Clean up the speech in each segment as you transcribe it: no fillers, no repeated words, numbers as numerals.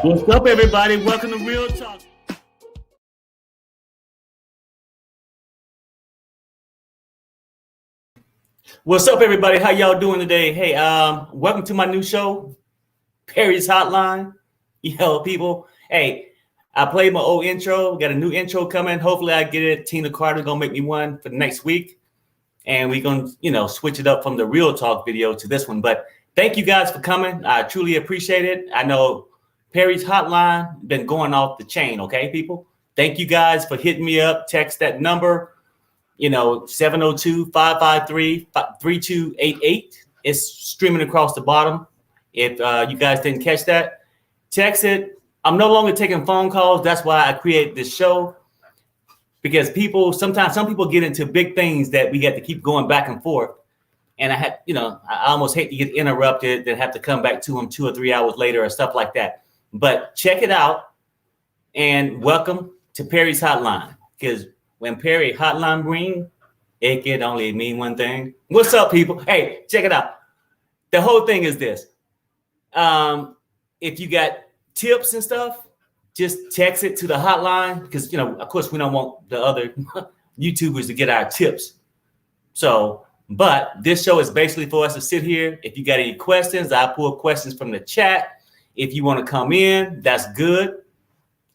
What's up, everybody? Welcome to Real Talk. What's up, everybody? How y'all doing today? Hey, welcome to my new show, Perry's Hotline. Yo, people. Hey, I played my old intro. Got a new intro coming. Hopefully, I get it. Tina Carter gonna make me one for the next week, and we're gonna, switch it up from the Real Talk video to this one. But thank you guys for coming. I truly appreciate it. I know Perry's Hotline been going off the chain. Okay, people. Thank you guys for hitting me up. Text that number. 702-553-3288. It's streaming across the bottom. If you guys didn't catch that, text it. I'm no longer taking phone calls. That's why I created this show, because sometimes some people get into big things that we got to keep going back and forth. And I almost hate to get interrupted, then have to come back to them 2 or 3 hours later or stuff like that. But check it out and welcome to Perry's Hotline, because when Perry Hotline ring, it can only mean one thing. What's up, people? Hey, check it out. The whole thing is this. If you got tips and stuff, just text it to the hotline, because, of course, we don't want the other YouTubers to get our tips. But this show is basically for us to sit here. If you got any questions, I pull questions from the chat. If you want to come in, that's good.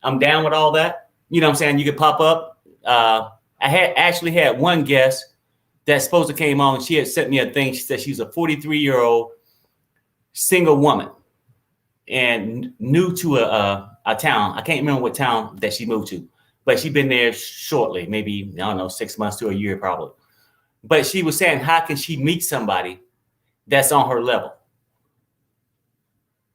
I'm down with all that. You know what I'm saying? You can pop up. I actually had one guest that supposed to came on. She had sent me a thing. She said she's a 43-year-old single woman and new to a town. I can't remember what town that she moved to, but she's been there shortly, maybe, 6 months to a year probably. But she was saying, how can she meet somebody that's on her level?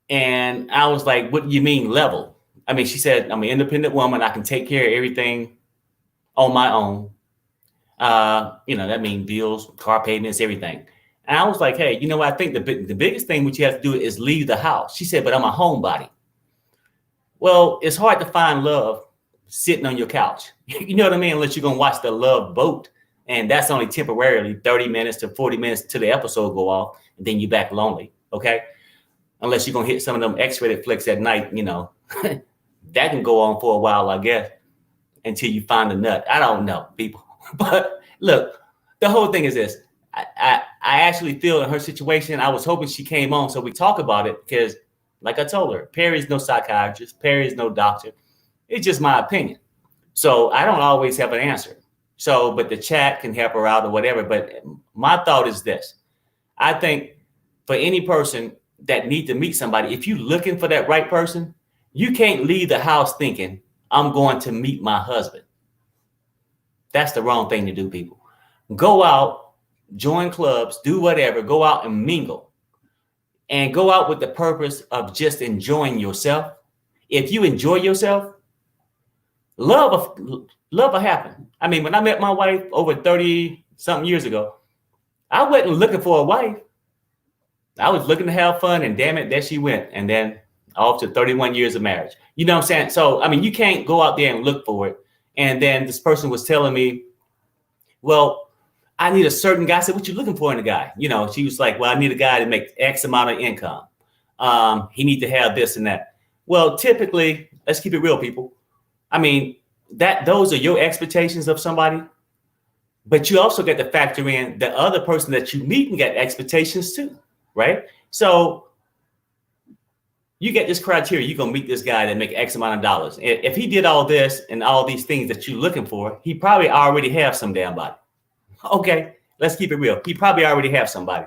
And I was like, what do you mean level? I mean, she said, I'm an independent woman. I can take care of everything on my own. That means bills, car payments, everything. And I was like, hey, I think the biggest thing what you have to do is leave the house. She said, but I'm a homebody. Well, it's hard to find love sitting on your couch. You know what I mean? Unless you're going to watch the Love Boat. And that's only temporarily 30 minutes to 40 minutes till the episode go off. And then you're back lonely. Okay. Unless you're going to hit some of them X-rated flicks at night, that can go on for a while, I guess, until you find a nut. I don't know, people. But look, the whole thing is this. I actually feel in her situation, I was hoping she came on so we talk about it, because like I told her, Perry's no psychiatrist. Perry's no doctor. It's just my opinion. So I don't always have an answer. But the chat can help her out or whatever. But my thought is this. I think for any person that need to meet somebody, if you're looking for that right person, you can't leave the house thinking, I'm going to meet my husband. That's the wrong thing to do, people. Go out, join clubs, do whatever, go out and mingle. And go out with the purpose of just enjoying yourself. If you enjoy yourself, love will happen. I mean, when I met my wife over 30-something years ago, I wasn't looking for a wife. I was looking to have fun, and damn it, there she went. And then off to 31 years of marriage. You know what I'm saying? So, I mean, you can't go out there and look for it. And then this person was telling me, well, I need a certain guy. I said, what you looking for in a guy? She was like, well, I need a guy to make X amount of income. He need to have this and that. Well, typically, let's keep it real, people. I mean, those are your expectations of somebody. But you also get to factor in the other person that you meet and get expectations too, right? So you get this criteria, you're going to meet this guy that make X amount of dollars. If he did all this and all these things that you're looking for, he probably already have some damn body. Okay, let's keep it real. He probably already have somebody.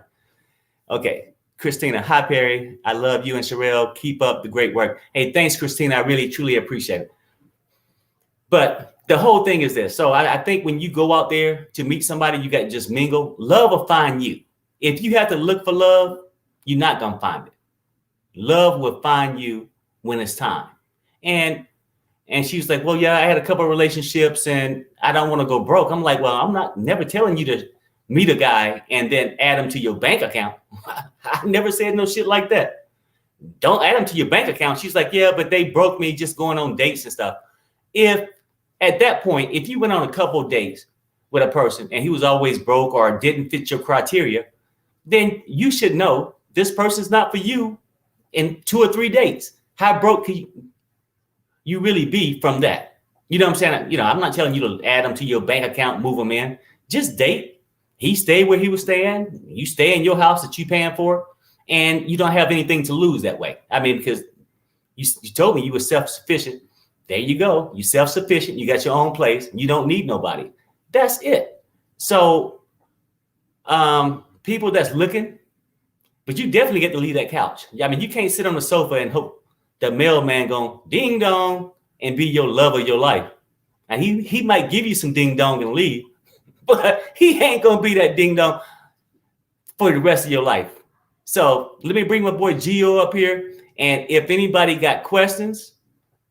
Okay, Christina, hi, Perry. I love you and Sherelle. Keep up the great work. Hey, thanks, Christina. I really, truly appreciate it. But the whole thing is this. So I think when you go out there to meet somebody, you got to just mingle. Love will find you. If you have to look for love, you're not going to find it. Love will find you when it's time. And she was like, well, yeah, I had a couple of relationships and I don't want to go broke. I'm like, well, I'm never telling you to meet a guy and then add him to your bank account. I never said no shit like that. Don't add him to your bank account. She's like, yeah, but they broke me just going on dates and stuff. If at that point, if you went on a couple of dates with a person and he was always broke or didn't fit your criteria, then you should know this person's not for you in 2 or 3 dates. How broke can you really be from that? You know what I'm saying? You know, I'm not telling you to add them to your bank account, move them in. Just date. He stayed where he was staying. You stay in your house that you paying for, and you don't have anything to lose that way. I mean, because you told me you were self-sufficient. There you go. You're self-sufficient. You got your own place. You don't need nobody. That's it. So people that's looking, but you definitely get to leave that couch. I mean, you can't sit on the sofa and hope the mailman going ding dong and be your love of your life. And he might give you some ding dong and leave, but he ain't gonna be that ding dong for the rest of your life. So let me bring my boy Gio up here. And if anybody got questions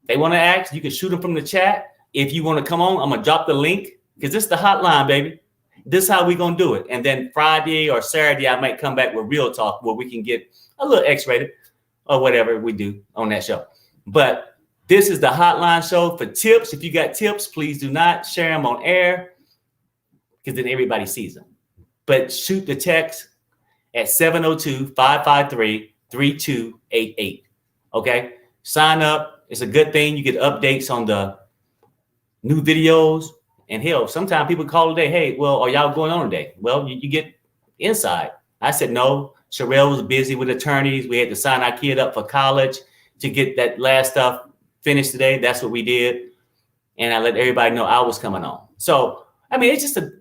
they want to ask, you can shoot them from the chat. If you want to come on, I'm gonna drop the link because this is the hotline, baby. This is how we gonna do it. And then Friday or Saturday, I might come back with real talk where we can get a little X-rated or whatever we do on that show. But this is the hotline show for tips. If you got tips, please do not share them on air because then everybody sees them. But shoot the text at 702-553-3288. Okay? Sign up. It's a good thing. You get updates on the new videos. And hell, sometimes people call today, hey, well, are y'all going on today? Well, you get inside. I said, no. Sherelle was busy with attorneys. We had to sign our kid up for college to get that last stuff finished today. That's what we did. And I let everybody know I was coming on. So, I mean, it's just a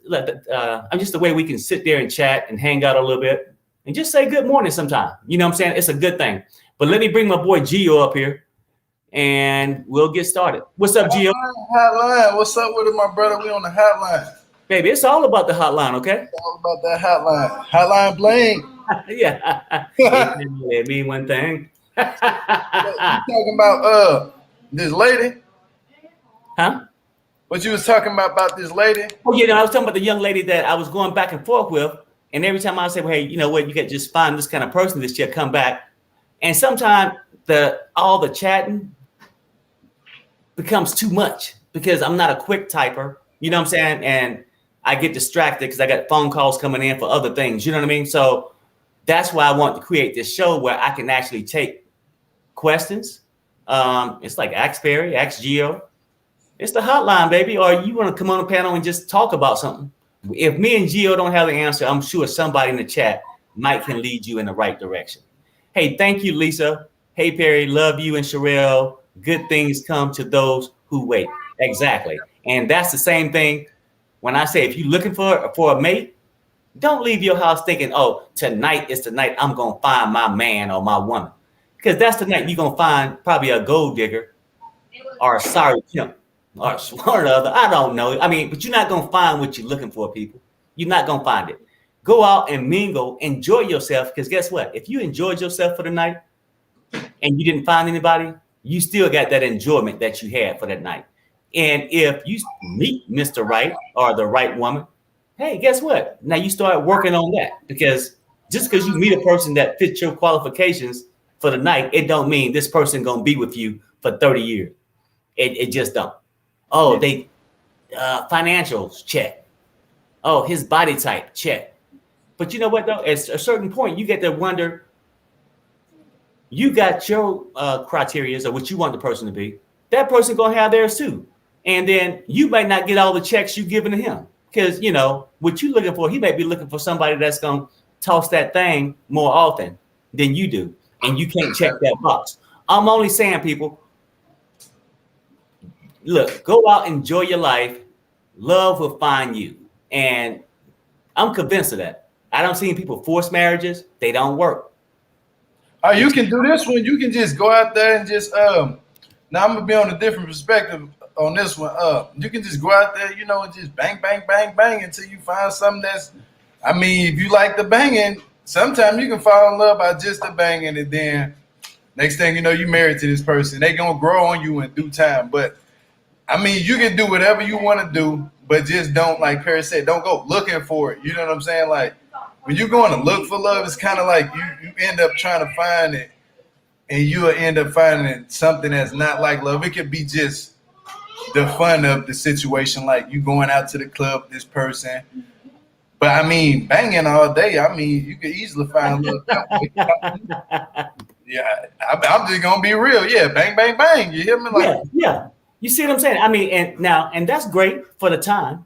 way we can sit there and chat and hang out a little bit and just say good morning sometime. You know what I'm saying? It's a good thing. But let me bring my boy Gio up here and we'll get started. What's up, Gio? Hotline. What's up with it, my brother? We on the hotline. Baby, it's all about the hotline, okay? It's all about that hotline. Hotline bling. Yeah. It mean one thing. You talking about this lady? Huh? What you was talking about this lady? Oh, yeah, no, I was talking about the young lady that I was going back and forth with. And every time I say, well, hey, you know what, you can just find this kind of person this year, come back. And sometimes all the chatting becomes too much because I'm not a quick typer. You know what I'm saying? And I get distracted because I got phone calls coming in for other things. You know what I mean? So that's why I want to create this show where I can actually take questions. It's like Ask Perry, Ask Gio. It's the hotline, baby. Or you want to come on the panel and just talk about something. If me and Gio don't have the answer, I'm sure somebody in the chat can lead you in the right direction. Hey, thank you, Lisa. Hey, Perry, love you and Sherelle. Good things come to those who wait. Exactly. And that's the same thing when I say if you're looking for a mate, don't leave your house thinking, oh, tonight is the night I'm going to find my man or my woman. Because that's the night you're going to find probably a gold digger or a sorry pimp or one or the other. I don't know. I mean, but you're not going to find what you're looking for, people. You're not going to find it. Go out and mingle, enjoy yourself. Because guess what? If you enjoyed yourself for the night and you didn't find anybody, you still got that enjoyment that you had for that night. And if you meet Mr. Right or the right woman, hey, guess what? Now you start working on that because just because you meet a person that fits your qualifications for the night, it don't mean this person gonna be with you for 30 years. It just don't. Oh, they financials check. Oh, his body type check. But you know what though? At a certain point, you get to wonder. You got your criteria of what you want the person to be. That person gonna have theirs too. And then you might not get all the checks you giving to him. Because, you know, what you're looking for, he might be looking for somebody that's going to toss that thing more often than you do. And you can't check that box. I'm only saying, people, look, go out, enjoy your life. Love will find you. And I'm convinced of that. I don't see people force marriages. They don't work. Oh, you can do this one. You can just go out there and just, now I'm going to be on a different perspective on this one. You can just go out there, you know, and just bang, bang, bang, bang until you find something that's, I mean, if you like the banging, sometimes you can fall in love by just the banging, and then next thing you know, you married to this person. They gonna grow on you in due time. But I mean, you can do whatever you want to do, but just don't, like Perry said, don't go looking for it. You know what I'm saying? Like when you're going to look for love, it's kind of like you end up trying to find it, and you'll end up finding something that's not like love. It could be just the fun of the situation, like you going out to the club, this person. But I mean, banging all day, I mean, you could easily find love. Yeah, I'm just gonna be real. Yeah, bang, bang, bang. You hear me? Like, Yeah. You see what I'm saying? I mean, and that's great for the time,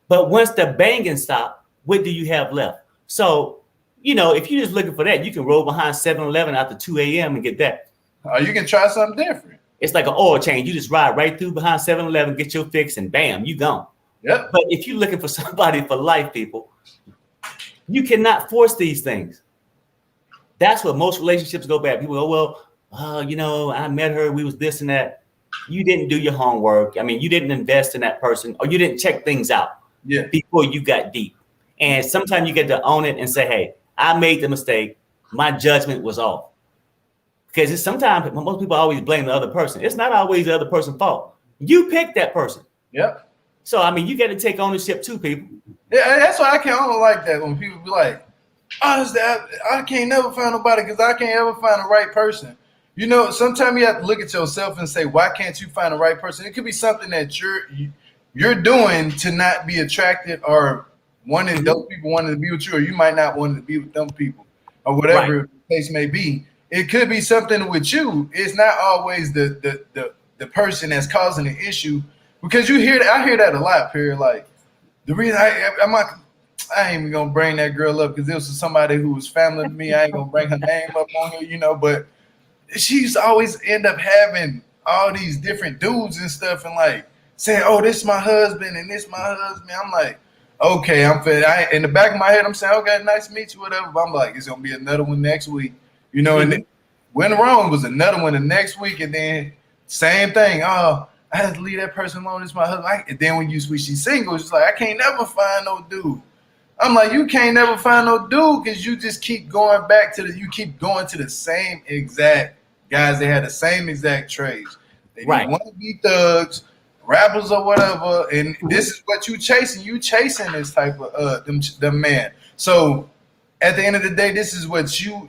but once the banging stop, what do you have left? So, if you're just looking for that, you can roll behind 7-Eleven after 2 a.m. and get that. you can try something different. It's like an oil change. You just ride right through behind 7-Eleven, get your fix, and bam, you gone. Yep. But if you're looking for somebody for life, people, you cannot force these things. That's what most relationships go bad. People go, well, I met her, we was this and that. You didn't do your homework. I mean, you didn't invest in that person, or you didn't check things out before you got deep. And sometimes you get to own it and say, hey, I made the mistake. My judgment was off. Because it's sometimes most people always blame the other person. It's not always the other person's fault. You picked that person. Yep. So, I mean, you got to take ownership too, people. Yeah, that's why I don't like that when people be like, honestly, I can't never find nobody because I can't ever find the right person. Sometimes you have to look at yourself and say, why can't you find the right person? It could be something that you're doing to not be attracted or wanting those people wanting to be with you, or you might not want to be with them people, or whatever the case may be. It could be something with you. It's not always the person that's causing the issue, because I hear that a lot, Perry. Like, the reason I ain't even gonna bring that girl up because this was somebody who was family to me. I ain't gonna bring her name up on here, but she's always end up having all these different dudes and stuff, and like saying, "Oh, this is my husband and this is my husband." I'm like, okay, I'm fed. In the back of my head, I'm saying, okay, nice to meet you, whatever. But I'm like, it's gonna be another one next week, And then went wrong was another one the next week, and then same thing. Oh, I had to leave that person alone. It's my husband. And then when she's single, it's like I can't never find no dude. I'm like, you can't never find no dude because you just keep going back to the same exact guys that had the same exact trades. They want to be thugs, rappers or whatever, and this is what you chasing. You chasing this type of them man. So at the end of the day, this is what you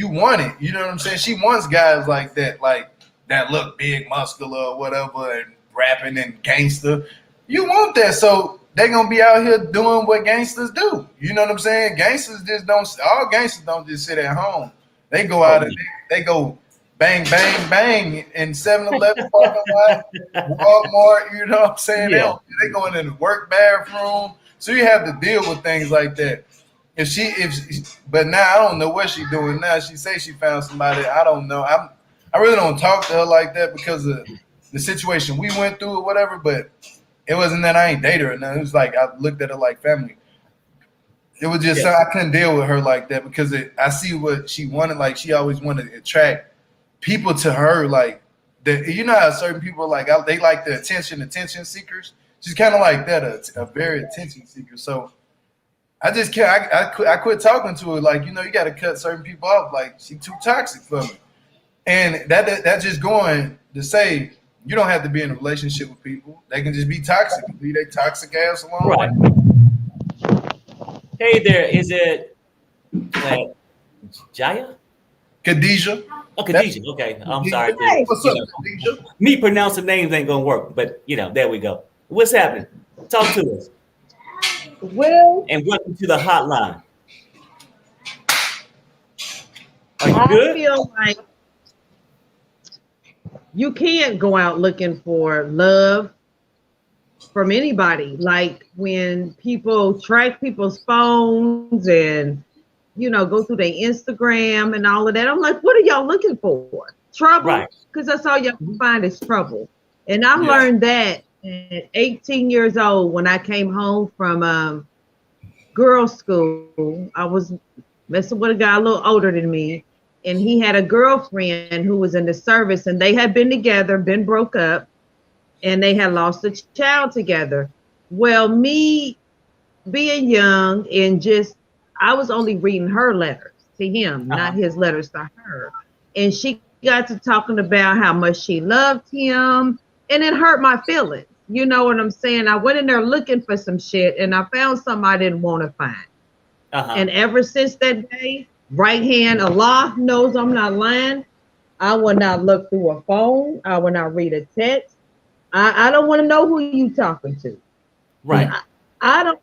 wanted. You know what I'm saying? She wants guys like that look big, muscular, or whatever, and rapping and gangster. You want that, so they're gonna be out here doing what gangsters do. You know what I'm saying? All gangsters don't just sit at home. They go out and they go bang, bang, bang in 7-Eleven parking lot, Walmart, you know what I'm saying? Yeah. They going in the work bathroom. So you have to deal with things like that. But now I don't know what she's doing now. She say she found somebody. I don't know. I really don't talk to her like that because of the situation we went through or whatever, but it wasn't that I ain't date her. No, it was like I looked at her like family. It was just I couldn't deal with her like that because I see what she wanted. Like she always wanted to attract people to her. Like you know how certain people they like the attention seekers. She's kind of like that, a very attention seeker. So I just can't. I quit talking to her. Like you got to cut certain people off. Like she too toxic for me. And that's just going to say. You don't have to be in a relationship with people. They can just be toxic. Leave their toxic ass alone. Right. Hey there, is it Jaya? Khadijah. Oh, Khadijah. Okay, I'm sorry. Hey, what's up, Khadijah? Me pronouncing names ain't gonna work, but there we go. What's happening? Talk to us. Well, and welcome to the hotline. Are you good? I feel like you can't go out looking for love from anybody. Like when people track people's phones and, go through their Instagram and all of that. I'm like, what are y'all looking for? Trouble? Right. Because that's all y'all can find is trouble. And I learned that at 18 years old when I came home from girls' school. I was messing with a guy a little older than me. And he had a girlfriend who was in the service, and they had been together, been broke up, and they had lost a child together. Well, me being young and I was only reading her letters to him, not his letters to her. And she got to talking about how much she loved him, and it hurt my feelings. You know what I'm saying? I went in there looking for some shit, and I found something I didn't want to find. And ever since that day, right hand, Allah knows I'm not lying. I will not look through a phone. I will not read a text. I don't want to know who you talking to. Right. I don't.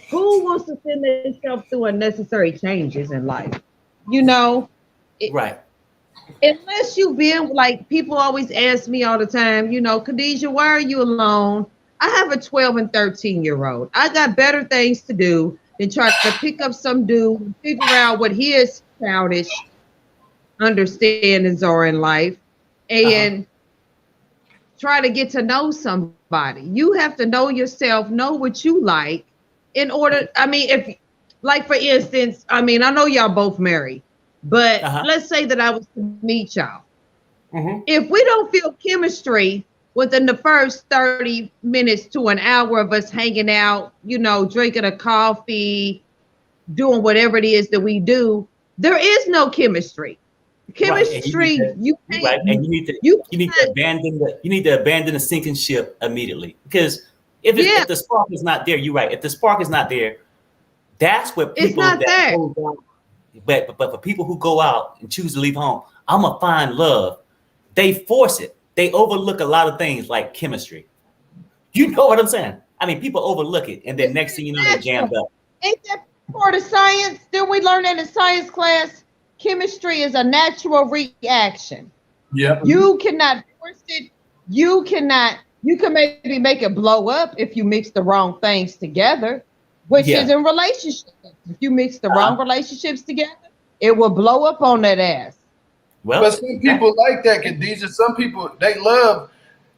Who wants to send themselves through unnecessary changes in life? Right. unless you've been like people always ask me all the time, Khadijah, why are you alone? I have a 12 and 13-year-old. I got better things to do than try to pick up some dude and figure out what his childish understandings are in life and try to get to know somebody. You have to know yourself, know what you like in order. I mean, if like, for instance, I know y'all both married, but let's say that I was to meet y'all. If we don't feel chemistry within the first 30 minutes to an hour of us hanging out, drinking a coffee, doing whatever it is that we do, there is no chemistry. Chemistry, right. you need to abandon the sinking ship immediately, because if the spark is not there, you're right. If the spark is not there, that's what people it's not there. But for people who go out and choose to leave home, I'm gonna find love. They force it. They overlook a lot of things like chemistry. You know what I'm saying? I mean, people overlook it, and then next thing you know, they're jammed up. Ain't that part of science? Didn't we learn that in science class? Chemistry is a natural reaction. Yep. You cannot force it. You can maybe make it blow up if you mix the wrong things together, which is in relationships. If you mix the wrong relationships together, it will blow up on that ass. Well, but some people like that, Khadijah. Some people, they love.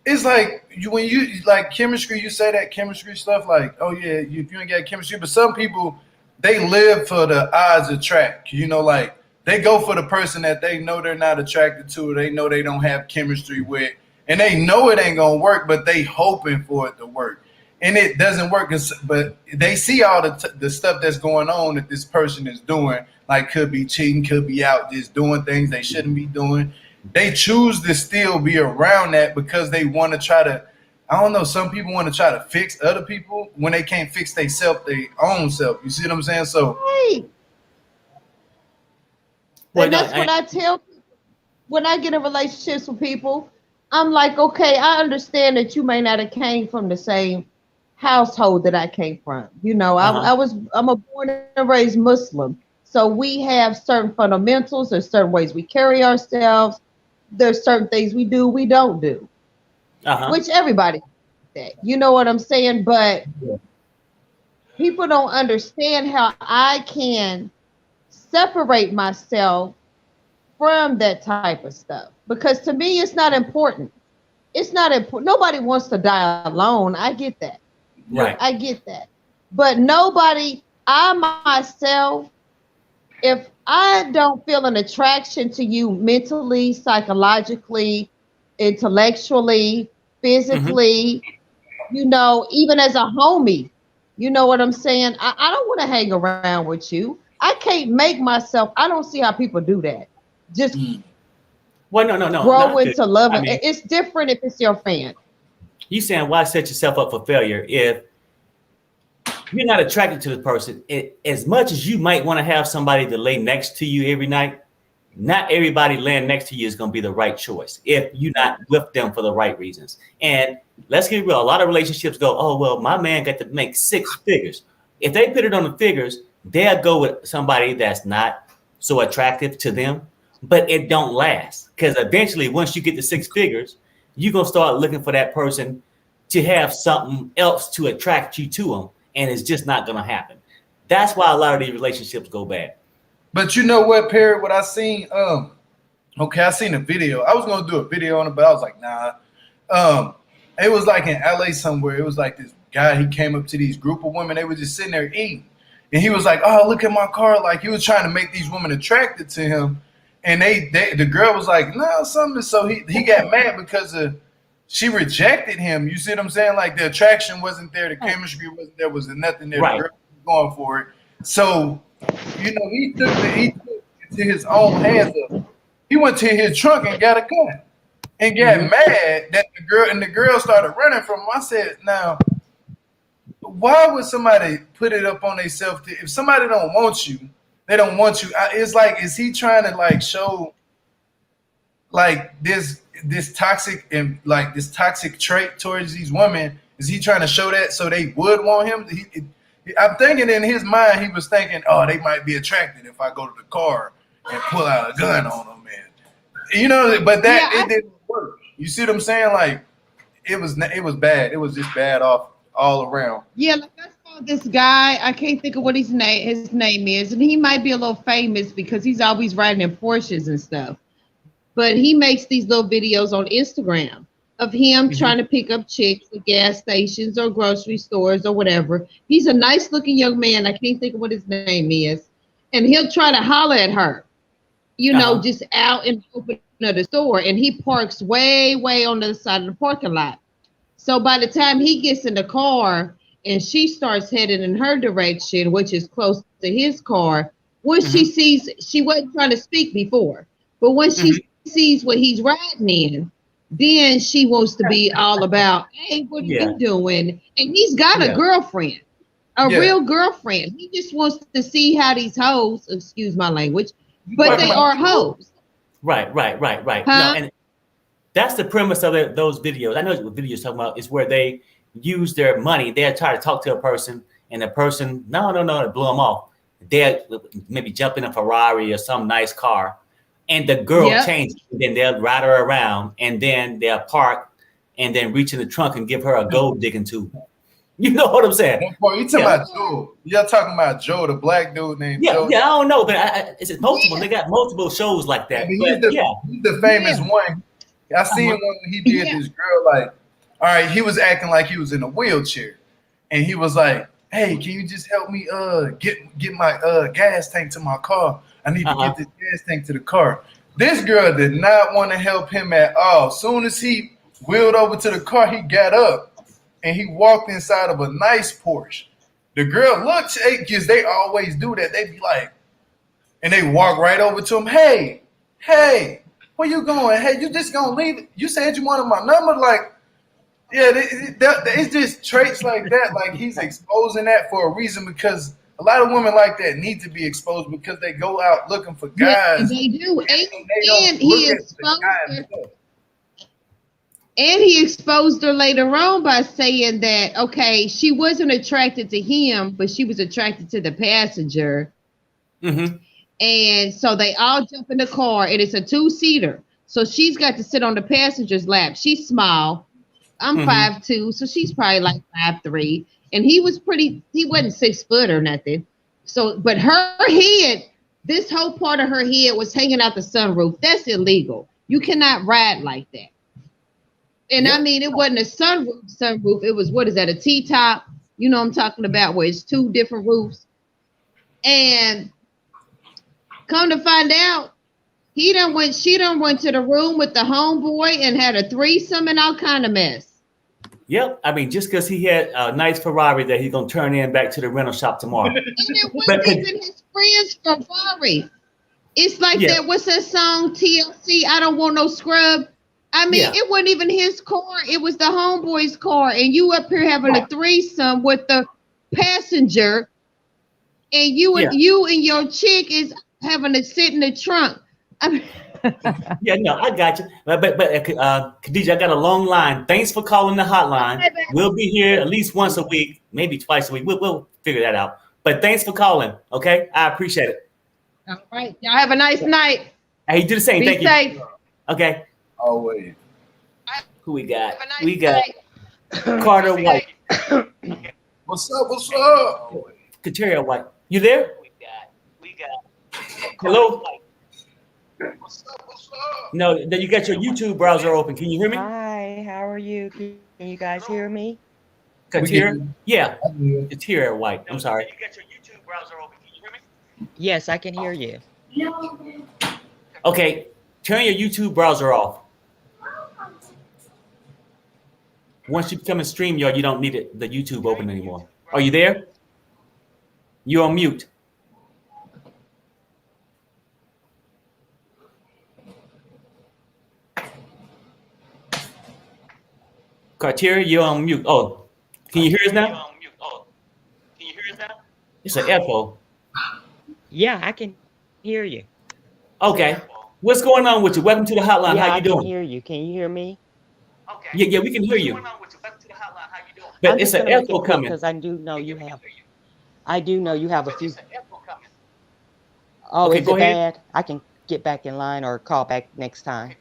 It's like when you like chemistry, you say that chemistry stuff like, oh yeah, if you ain't got chemistry. But some people, they live for the odds attract. Like they go for the person that they know they're not attracted to, or they know they don't have chemistry with, and they know it ain't gonna work, but they hoping for it to work, and it doesn't work. But they see all the stuff that's going on that this person is doing. Like could be cheating, could be out just doing things they shouldn't be doing. They choose to still be around that because they want to try to, I don't know, some people want to try to fix other people when they can't fix their own self. You see what I'm saying? So right. And that's what I tell people when I get in relationships with people. I'm like, okay, I understand that you may not have came from the same household that I came from. I'm a born and raised Muslim. So we have certain fundamentals. There's certain ways we carry ourselves. There's certain things we do, we don't do, which everybody does that. You know what I'm saying? But people don't understand how I can separate myself from that type of stuff. Because to me, it's not important. It's not important. Nobody wants to die alone. I get that. Right. I get that. But I myself, if I don't feel an attraction to you mentally, psychologically, intellectually, physically, even as a homie, you know what I'm saying? I don't want to hang around with you. I can't make myself. I don't see how people do that. Just well, no. Grow into love. It's different if it's your fan. You saying why set yourself up for failure if you're not attracted to the person? As much as you might want to have somebody to lay next to you every night, not everybody laying next to you is going to be the right choice if you're not with them for the right reasons. And let's get real. A lot of relationships go, oh, well, my man got to make 6 figures. If they put it on the figures, they'll go with somebody that's not so attractive to them, but it don't last. Because eventually, once you get to 6 figures, you're going to start looking for that person to have something else to attract you to them. And it's just not going to happen. That's why a lot of these relationships go bad. But you know what, Perry, what I seen, I seen a video. I was going to do a video on it, but I was like, nah. It was like in LA somewhere. It was like this guy, he came up to these group of women. They were just sitting there eating. And he was like, oh, look at my car. Like he was trying to make these women attracted to him. And the girl was like, no, something. So he got mad because she rejected him. You see what I'm saying? Like the attraction wasn't there. The chemistry wasn't there. Was nothing there. Right. The girl was going for it. So, he took it into his own hands. He went to his trunk and got a gun and got mad that the girl started running from him. I said, now, why would somebody put it up on themselves? If somebody don't want you, they don't want you. It's like, is he trying to like show like this toxic and like this toxic trait towards these women? Is he trying to show that so they would want him? I'm thinking in his mind, he was thinking, oh, they might be attracted if I go to the car and pull out a gun on them. You know, but that Yeah, it didn't work. You see what I'm saying? Like it was bad. It was just bad off all around. Yeah, like I saw this guy. I can't think of what his name is, and he might be a little famous because he's always riding in Porsches and stuff. But he makes these little videos on Instagram of him trying to pick up chicks at gas stations or grocery stores or whatever. He's a nice looking young man. I can't think of what his name is. And he'll try to holler at her, you know, just out in the open of the store. And he parks way, way on the other side of the parking lot. So by the time he gets in the car and she starts heading in her direction, which is close to his car, once she sees, she wasn't trying to speak before, but when she sees what he's riding in, then she wants to be all about, hey, what are you doing? And he's got a girlfriend, a real girlfriend. He just wants to see how these hoes, excuse my language, but they are hoes. Right. Huh? No, and that's the premise of those videos. I know what videos talking about is where they use their money. They'll try to talk to a person, and the person, no, it blew them off. They'll maybe jump in a Ferrari or some nice car, and the girl changes. And then they'll ride her around, and then they'll park, and then reach in the trunk and give her a gold digging tube. You know what I'm saying? Boy, you talking about Joe? You're talking about Joe, the black dude named Joe. Yeah, I don't know, but it's multiple. They got multiple shows like that. He's the famous one. I seen one when he did this girl, like, all right, he was acting like he was in a wheelchair, and he was like, hey, can you just help me get my gas tank to my car? I need to get this gas tank to the car. This girl did not want to help him at all. Soon as he wheeled over to the car, he got up and he walked inside of a nice Porsche. The girl looked, because they always do that. They be like, and they walk right over to him. Hey, where you going? Hey, you just gonna leave it? You said you wanted my number? Like, yeah, it's just traits like that. Like, he's exposing that for a reason, because a lot of women like that need to be exposed because they go out looking for guys. Yeah, they do. And he exposed her. And he exposed her later on by saying that, okay, she wasn't attracted to him, but she was attracted to the passenger. And so they all jump in the car, and it's a 2-seater. So she's got to sit on the passenger's lap. She's small. I'm 5'2", so she's probably like 5'3". And he wasn't 6 foot or nothing. So, but her head, this whole part of her head was hanging out the sunroof. That's illegal. You cannot ride like that. And I mean, it wasn't a sunroof. It was, what is that, a T-top? You know what I'm talking about, where it's 2 different roofs. And come to find out, she done went to the room with the homeboy and had a threesome and all kind of mess. Yep. I mean, just because he had a nice Ferrari that he's going to turn in back to the rental shop tomorrow. And it wasn't even his friend's Ferrari. It's like that, what's that song, TLC, I Don't Want No Scrub? I mean, it wasn't even his car. It was the homeboy's car. And you up here having a threesome with the passenger. And you and your chick is having to sit in the trunk. I mean, I got you. But Khadijah, I got a long line. Thanks for calling the hotline. We'll be here at least once a week, maybe twice a week. We'll figure that out. But thanks for calling. Okay, I appreciate it. All right, y'all have a nice night. Hey, you do the same. Be Thank safe. you. Okay. Always. Who we got? We got Cartier White. What's up? Cartier White. You there? We got. Hello. What's up? No, then you got your YouTube browser open. Can you hear me? Hi, how are you? Can you guys hear me? Cartier? Yeah. It's Cartier White. I'm sorry. You got your YouTube browser open. Can you hear me? Yes, I can hear you. Okay. Turn your YouTube browser off. Once you become a StreamYard, you don't need the YouTube open anymore. Are you there? You're on mute. Cartier, you're on mute. Oh, can you hear us now? It's an echo. Yeah, I can hear you. Okay. What's going on with you? Welcome to the hotline. Yeah, How you doing? I can hear you. Can you hear me? Okay. Yeah, we can hear you. But I'm it's just an gonna make echo it quick coming. because I do know you have a few. Oh, Okay, is go it ahead. bad? I can. get back in line or call back next time.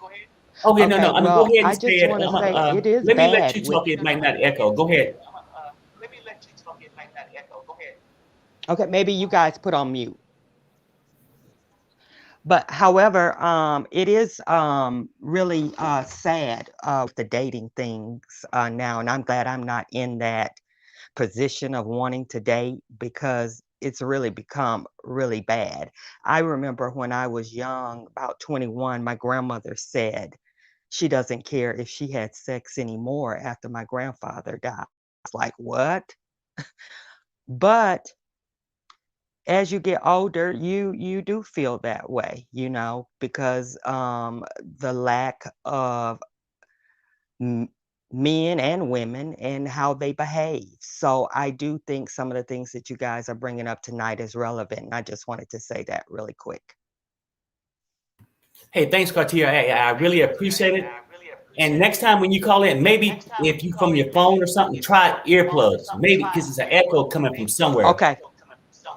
Okay, no, Okay, no. I mean, go well, ahead I and say just it. want to say it is Let me let bad you with. talk. It might not echo. Go ahead. Okay, maybe you guys put on mute. But however, it is really sad with the dating things now, and I'm glad I'm not in that position of wanting to date because it's really become really bad. I remember when I was young, about 21, my grandmother said she doesn't care if she had sex anymore after my grandfather died. I was like, what? But as you get older, you do feel that way, because the lack of m- men and women and how they behave. So I do think some of the things that you guys are bringing up tonight is relevant. And I just wanted to say that really quick. Hey, thanks, Cartier. Hey, I really appreciate it. And next time when you call in, maybe if you from your phone or something, try earplugs. Maybe because it's an echo coming from somewhere. Okay.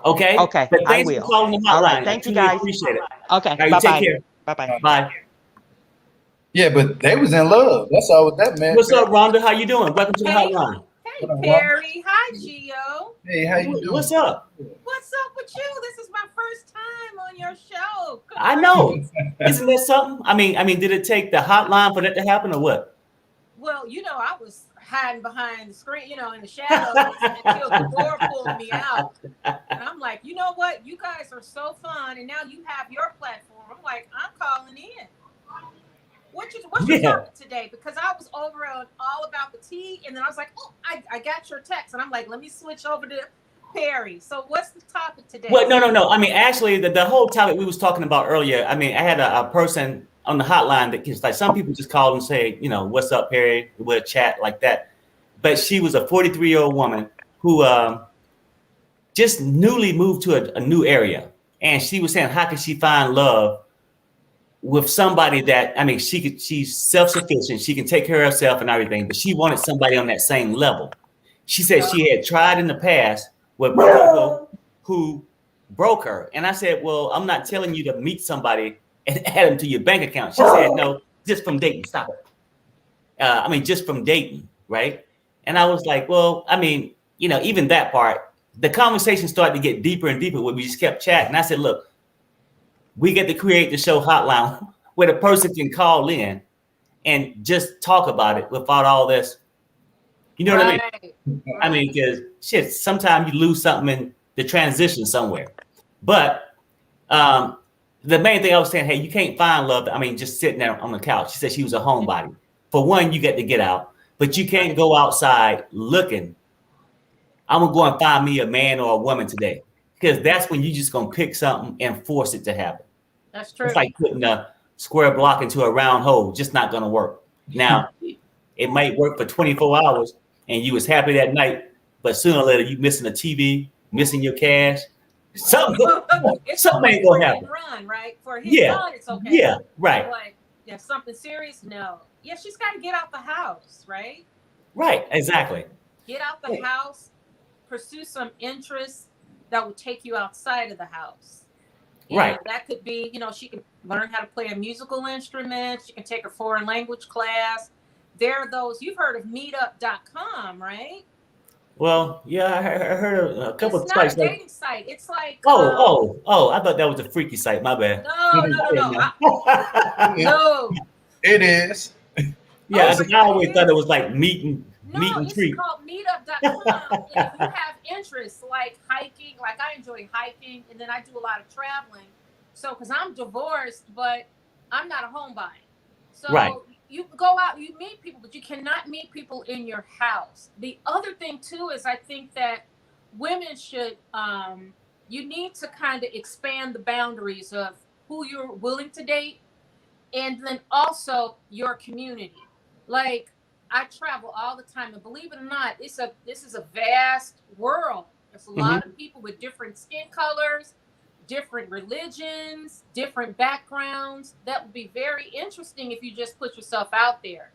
Okay? Okay, But I thanks for will. calling the All right. hotline. I Thank you, truly guys. appreciate it. Okay. All right, Bye take bye. care. Bye bye. Bye. Yeah, but they was in love. That's all that meant. What's up, Rhonda? How you doing? Welcome to the Hey, hotline. hey, Hold on, Perry. Hi, Gio. Hey, how you doing? What's up? What's up with you? This is my first time on your show. I know. Isn't that something? I mean, did it take the hotline for that to happen or what? Well, I was hiding behind the screen, in the shadows until the door pulled me out. And I'm like, you know what? You guys are so fun. And now you have your platform. I'm like, I'm calling in. What's your Yeah. topic today? Because I was over on All About the Tea, and then I was like, oh, I got your text. And I'm like, let me switch over to Perry. So what's the topic today? Well, no. I mean, actually, the whole topic we was talking about earlier, I mean, I had a person on the hotline that just like some people just call and say, what's up, Perry? We'll chat like that. But she was a 43-year-old woman who just newly moved to a new area. And she was saying, how can she find love with somebody that, I mean, she's self-sufficient. She can take care of herself and everything, but she wanted somebody on that same level. She said she had tried in the past with people who broke her. And I said, well, I'm not telling you to meet somebody and add them to your bank account. She said, no, just from dating. Stop it. I mean, just from dating, right? And I was like, well, I mean, even that part, the conversation started to get deeper and deeper when we just kept chatting. I said, look, we get to create the show hotline where the person can call in and just talk about it without all this. You know what I mean? I mean, because shit, sometimes you lose something in the transition somewhere. But the main thing I was saying, hey, you can't find love. I mean, just sitting there on the couch. She said she was a homebody. For one, you get to get out, but you can't go outside looking. I'm gonna go and find me a man or a woman today, because that's when you just gonna pick something and force it to happen. That's true. It's like putting a square block into a round hole. Just not gonna work. Now, it might work for 24 hours, and you was happy that night, but sooner or later you missing a TV, missing your cash. Something ain't gonna happen. Run, right? For his Yeah, run, it's okay. yeah, right, Like, if something serious, no. Yeah, she's got to get out the house, right? right, exactly. Get out the house, pursue some interests that will take you outside of the house. Right. That could be, she can learn how to play a musical instrument. She can take a foreign language class. There are those, you've heard of meetup.com, right? Well, yeah, I heard a couple It's of not sites. a dating site. It's like Oh! I thought that was a freaky site. My bad. No. No. It is. Yeah, I always thought it was like meet and It's treat. called meetup.com. And if you have interests like hiking, like I enjoy hiking, and then I do a lot of traveling. So, because I'm divorced, but I'm not a homebody. So Right. you go out, you meet people, but you cannot meet people in your house. The other thing too is I think that women should, you need to kind of expand the boundaries of who you're willing to date, and then also your community. Like, I travel all the time, and believe it or not, this is a vast world. There's a lot of people with different skin colors, different religions, different backgrounds. That would be very interesting if you just put yourself out there.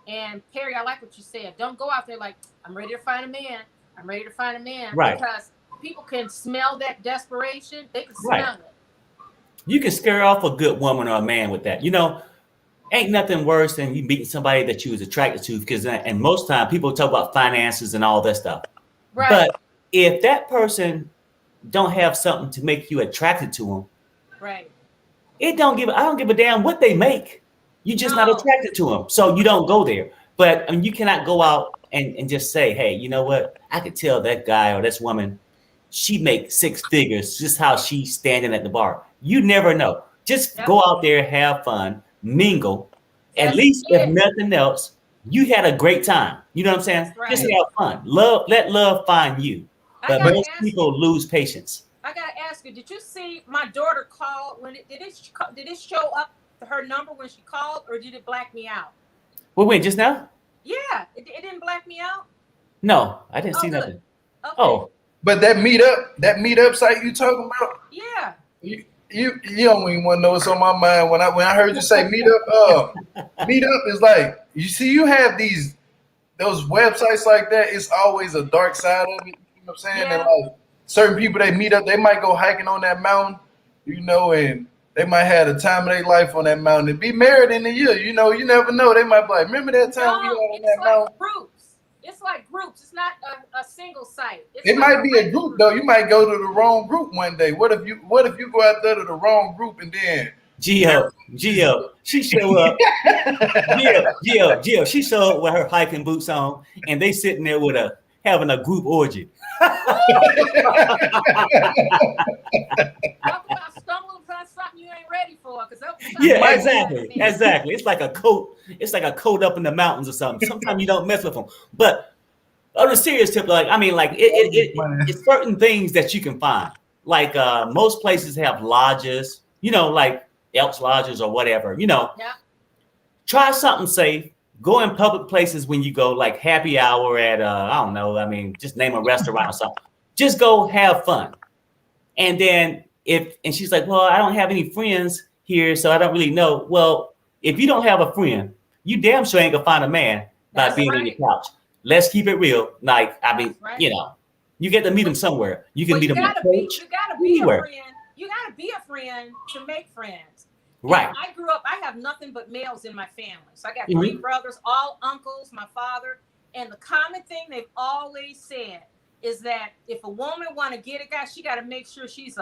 And Perry, I like what you said. Don't go out there like, I'm ready to find a man. I'm ready to find a man. Right. Because people can smell that desperation. They can Right. smell it. You can scare off a good woman or a man with that. Ain't nothing worse than you meeting somebody that you was attracted to, because and most time people talk about finances and all that stuff. Right. But if that person don't have something to make you attracted to them, Right. I don't give a damn what they make. You just not No. attracted to them, so you don't go there. But you cannot go out and just say, hey, you know what? I could tell that guy or this woman, she makes 6 figures just how she's standing at the bar. You never know. Just Yep. go out there, have fun, mingle. At That's least if it. nothing else, you had a great time. You know what I'm saying? That's right. Just have fun. Let love find you. I But gotta most ask people lose patience. I gotta ask you, did you see my daughter call when did it show up her number when she called, or did it black me out? Well, wait, just now? Yeah, it didn't black me out. No, I didn't Oh, see good. nothing. Okay. Oh, But that meetup site you talking about, Yeah. you don't even want to know what's on my mind when I heard you say meetup. Meetup is like, you see, you have those websites like that. It's always a dark side of it. You know what I'm saying? Yeah. And like certain people they meet up, they might go hiking on that mountain, and they might have the time of their life on that mountain and be married in a year. You never know. They might be like, remember that time we were on it's that like mountain? groups. It's like groups. It's not a single site. It's It like might be a group though. You might go to the wrong group one day. What if you go out there to the wrong group and then Gio, she show up. Gio, she show up with her hiking boots on, and they sitting there having a group orgy. Talk about stumbling upon something you ain't ready for. Yeah, exactly. It's like a coat. It's like a coat up in the mountains or something. Sometimes you don't mess with them. But on a serious tip, it's certain things that you can find. Like most places have lodges, like Elks Lodges or whatever. Yeah. Try something safe. Go in public places when you go, like happy hour at I don't know. I mean, just name a restaurant or something. Just go have fun. And then and she's like, well, I don't have any friends here, so I don't really know. Well, if you don't have a friend, you damn sure ain't gonna find a man by That's being on your couch. Let's keep it real. Like, I mean, right. you get to meet them somewhere. You can meet them at church. You gotta be anywhere. a friend. You gotta be a friend to make friends. Right. And I grew up, I have nothing but males in my family. So I got 3 brothers, all uncles, my father. And the common thing they've always said is that if a woman want to get a guy, she got to make sure she's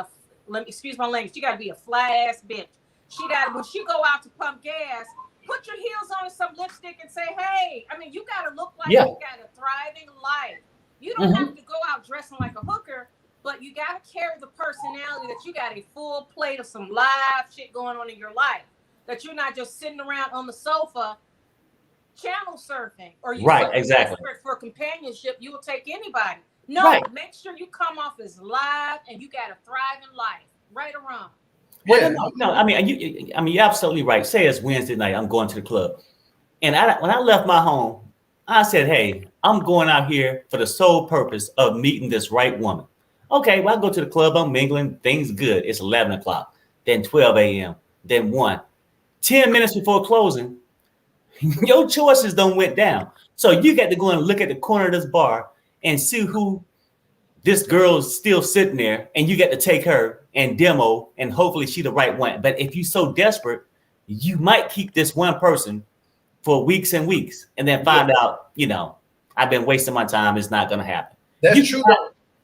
excuse my language, she got to be a fly ass bitch. She got to, when she go out to pump gas, put your heels on and some lipstick and say, hey, I mean, you got to look like you got a thriving life. You don't have to go out dressing like a hooker, but you got to carry the personality that you got a full plate of some live shit going on in your life. That you're not just sitting around on the sofa channel surfing, or you exactly for companionship. You will take anybody. No, make sure you come off as live and you got a thriving life, right or wrong. Yeah. Well, no, I mean, you're absolutely right. Say it's Wednesday night, I'm going to the club, and when I left my home, I said, hey, I'm going out here for the sole purpose of meeting this right woman. Okay, well, I go to the club, I'm mingling, things good. It's 11 o'clock, then 12 a.m., then 1. 10 minutes before closing, your choices don't went down. So you got to go and look at the corner of this bar and see who this girl's still sitting there, and you get to take her and demo, and hopefully she the right one. But if you're so desperate, you might keep this one person for weeks and weeks, and then find out, I've been wasting my time. It's not going to happen. That's true.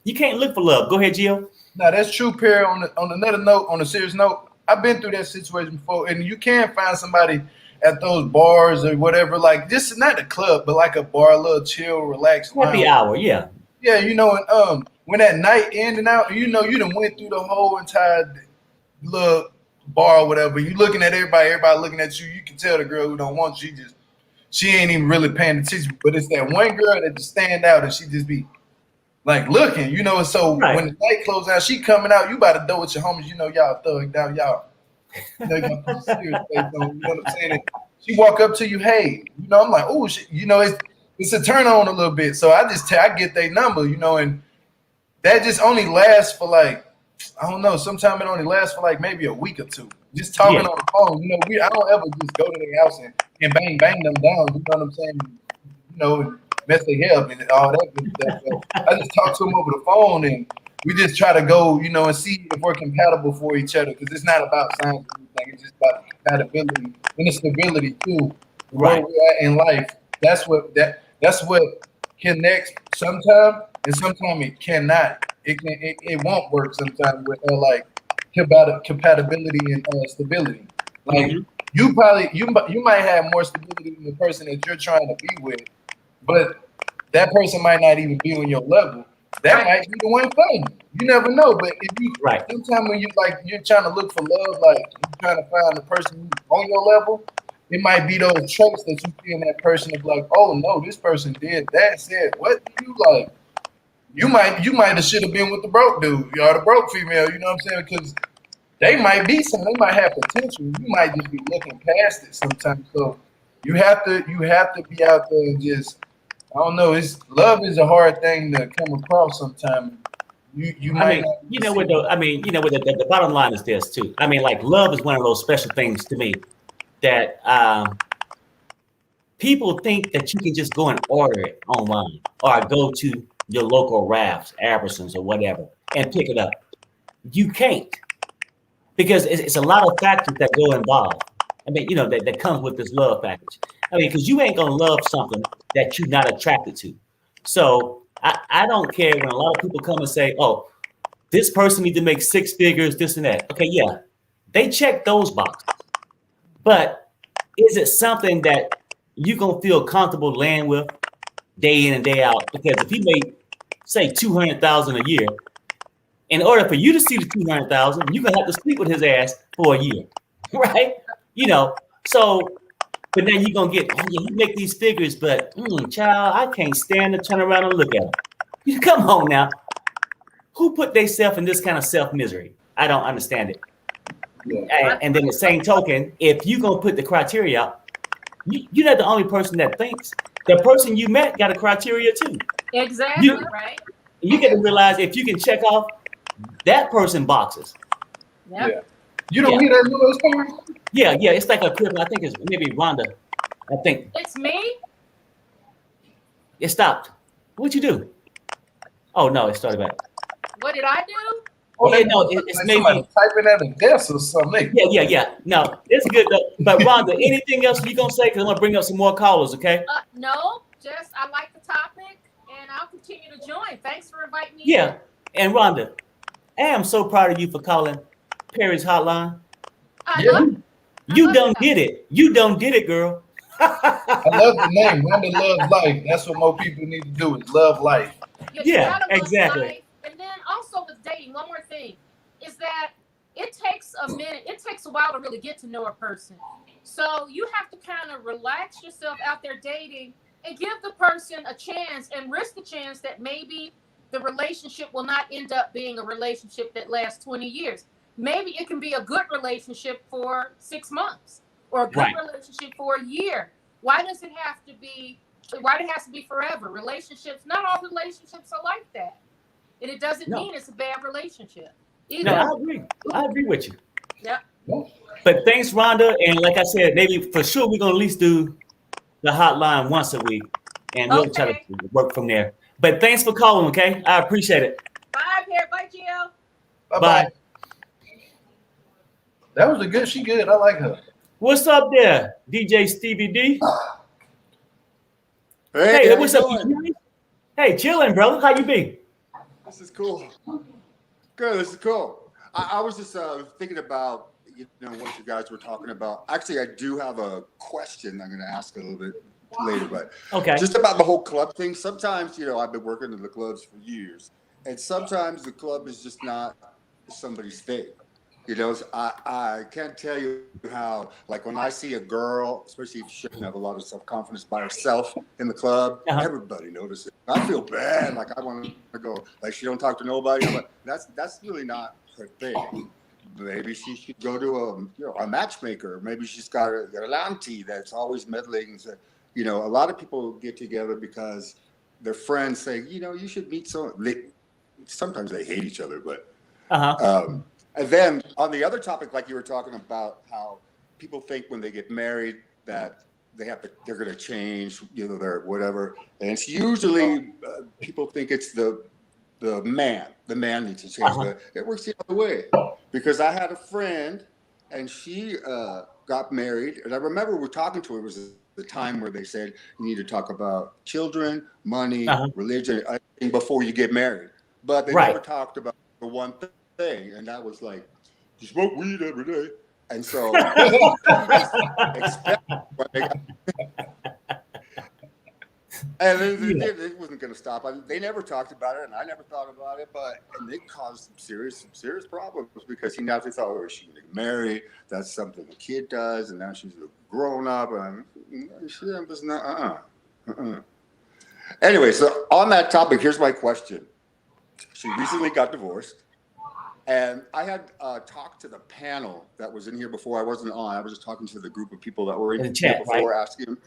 You can't look for love. Go ahead, Gio. No, that's true, Perry. On another note, on a serious note, I've been through that situation before, and you can find somebody at those bars or whatever, like this, not a club, but like a bar, a little chill, relaxed. Happy hour, yeah. Yeah, and when that night in and out, you done went through the whole entire little bar or whatever. You looking at everybody looking at you. You can tell the girl who don't want you, she ain't even really paying attention. But it's that one girl that just stand out and she just be like looking, So when the light closes out, she coming out. You about to do with your homies, y'all thugged out, y'all. You gonna put serious face on. You know what I'm saying? And she walk up to you, hey, I'm like, oh, it's a turn on a little bit. So I get their number, and that just only lasts for like, I don't know. Sometimes it only lasts for like maybe a week or two. Just talking on the phone, I don't ever just go to their house and bang them down. You know what I'm saying? Mess their hair up and all that good stuff. So I just talk to them over the phone, and we just try to go, you know, and see if we're compatible for each other, because it's not about science or anything. It's just about compatibility and the stability too. Right. Where we're at in life. That's what connects sometimes, and sometimes it cannot. It won't work sometimes with like compatibility and stability. Like you might have more stability than the person that you're trying to be with, but that person might not even be on your level. That might be the one for you. You never know. But if you sometimes when you're trying to look for love, like you're trying to find the person who's on your level, it might be those traits that you see in that person of like, oh no, this person did that, said, what do you like? You might have should have been with the broke dude, or the broke female, you know what I'm saying? Because they might be something, they might have potential. You might just be looking past it sometimes. So you have to be out there and just, I don't know, love is a hard thing to come across sometimes. You might the bottom line is this too. I mean, like love is one of those special things to me that people think that you can just go and order it online or go to your local Ralphs, Albertsons, or whatever and pick it up. You can't, because it's a lot of factors that go involved. I mean, you know, that comes with this love package. I mean, because you ain't gonna love something that you're not attracted to. So I don't care when a lot of people come and say, oh, this person needs to make 6 figures, this and that. Okay, yeah, they check those boxes. But is it something that you're gonna feel comfortable laying with day in and day out? Because if he made, say, $200,000 a year, in order for you to see the $200,000, you're gonna have to sleep with his ass for a year, right? You know, so, but then you're gonna get, oh yeah, you make these figures, but child, I can't stand to turn around and look at him. Come on now. Who put themselves in this kind of self-misery? I don't understand it. Yeah. And then the same token, if you're gonna put the criteria out, you're not the only person that thinks. The person you met got a criteria too. Exactly, right. You get to realize if you can check off that person boxes. Yep. Yeah. You don't hear that noise coming? Yeah, it's like a clip. I think it's maybe Rhonda. I think it's me. It stopped. What'd you do? Oh no, it started back. What did I do? Oh, yeah, no, it's like maybe typing at a desk or something. Yeah. No, it's good though. But Rhonda, anything else you gonna say? Because I'm gonna bring up some more callers, okay? No, just I like the topic, and I'll continue to join. Thanks for inviting me. Yeah, and Rhonda, I am so proud of you for calling Perry's Hotline. You don't get it. You don't get it, girl. I love the name. Rhonda loves life. That's what more people need to do is love life. Yeah, exactly. Life. And then also with dating, one more thing is that it takes a minute. It takes a while to really get to know a person. So you have to kind of relax yourself out there dating and give the person a chance and risk the chance that maybe the relationship will not end up being a relationship that lasts 20 years. Maybe it can be a good relationship for 6 months or a good relationship for a year. Why does it have to be? Why it has to be forever? Relationships, not all relationships are like that. And it doesn't mean it's a bad relationship either. No, I agree with you. Yeah. But thanks, Rhonda. And like I said, maybe for sure we're gonna at least do the hotline once a week, and we'll try to work from there. But thanks for calling, okay? I appreciate it. Bye, Pierre. Bye, Gio. Bye. That was she good. I like her. What's up there, DJ STEVIE-D? Hey, what's up? Hey, chilling, brother. How you be? This is cool. Good. This is cool. I was just thinking about what you guys were talking about. Actually, I do have a question I'm going to ask a little bit later, but just about the whole club thing. Sometimes, I've been working in the clubs for years, and sometimes the club is just not somebody's thing. I can't tell you how, like when I see a girl, especially if she doesn't have a lot of self-confidence by herself in the club, everybody notices. I feel bad. Like I want to go, like she don't talk to nobody. But that's really not her thing. Maybe she should go to a matchmaker. Maybe she's got a auntie that's always meddling. So, a lot of people get together because their friends say, you should meet someone. Sometimes they hate each other, but. And then on the other topic, like you were talking about how people think when they get married that they're going to change, their whatever. And it's usually people think it's the the man needs to change. But it works the other way, because I had a friend, and she got married, and I remember we were talking to her. It was the time where they said you need to talk about children, money, religion, everything before you get married. But they never talked about the one thing, and that was like, you smoke weed every day. And so and it wasn't going to stop. They never talked about it, and I never thought about it. And it caused some serious problems, because he now thought, oh, she's going to get married. That's something a kid does, and now she's a grown up. And she was not. Anyway, so on that topic, here's my question. She recently got divorced. And I had talked to the panel that was in here before. I wasn't on. I was just talking to the group of people that were in here before, asking them.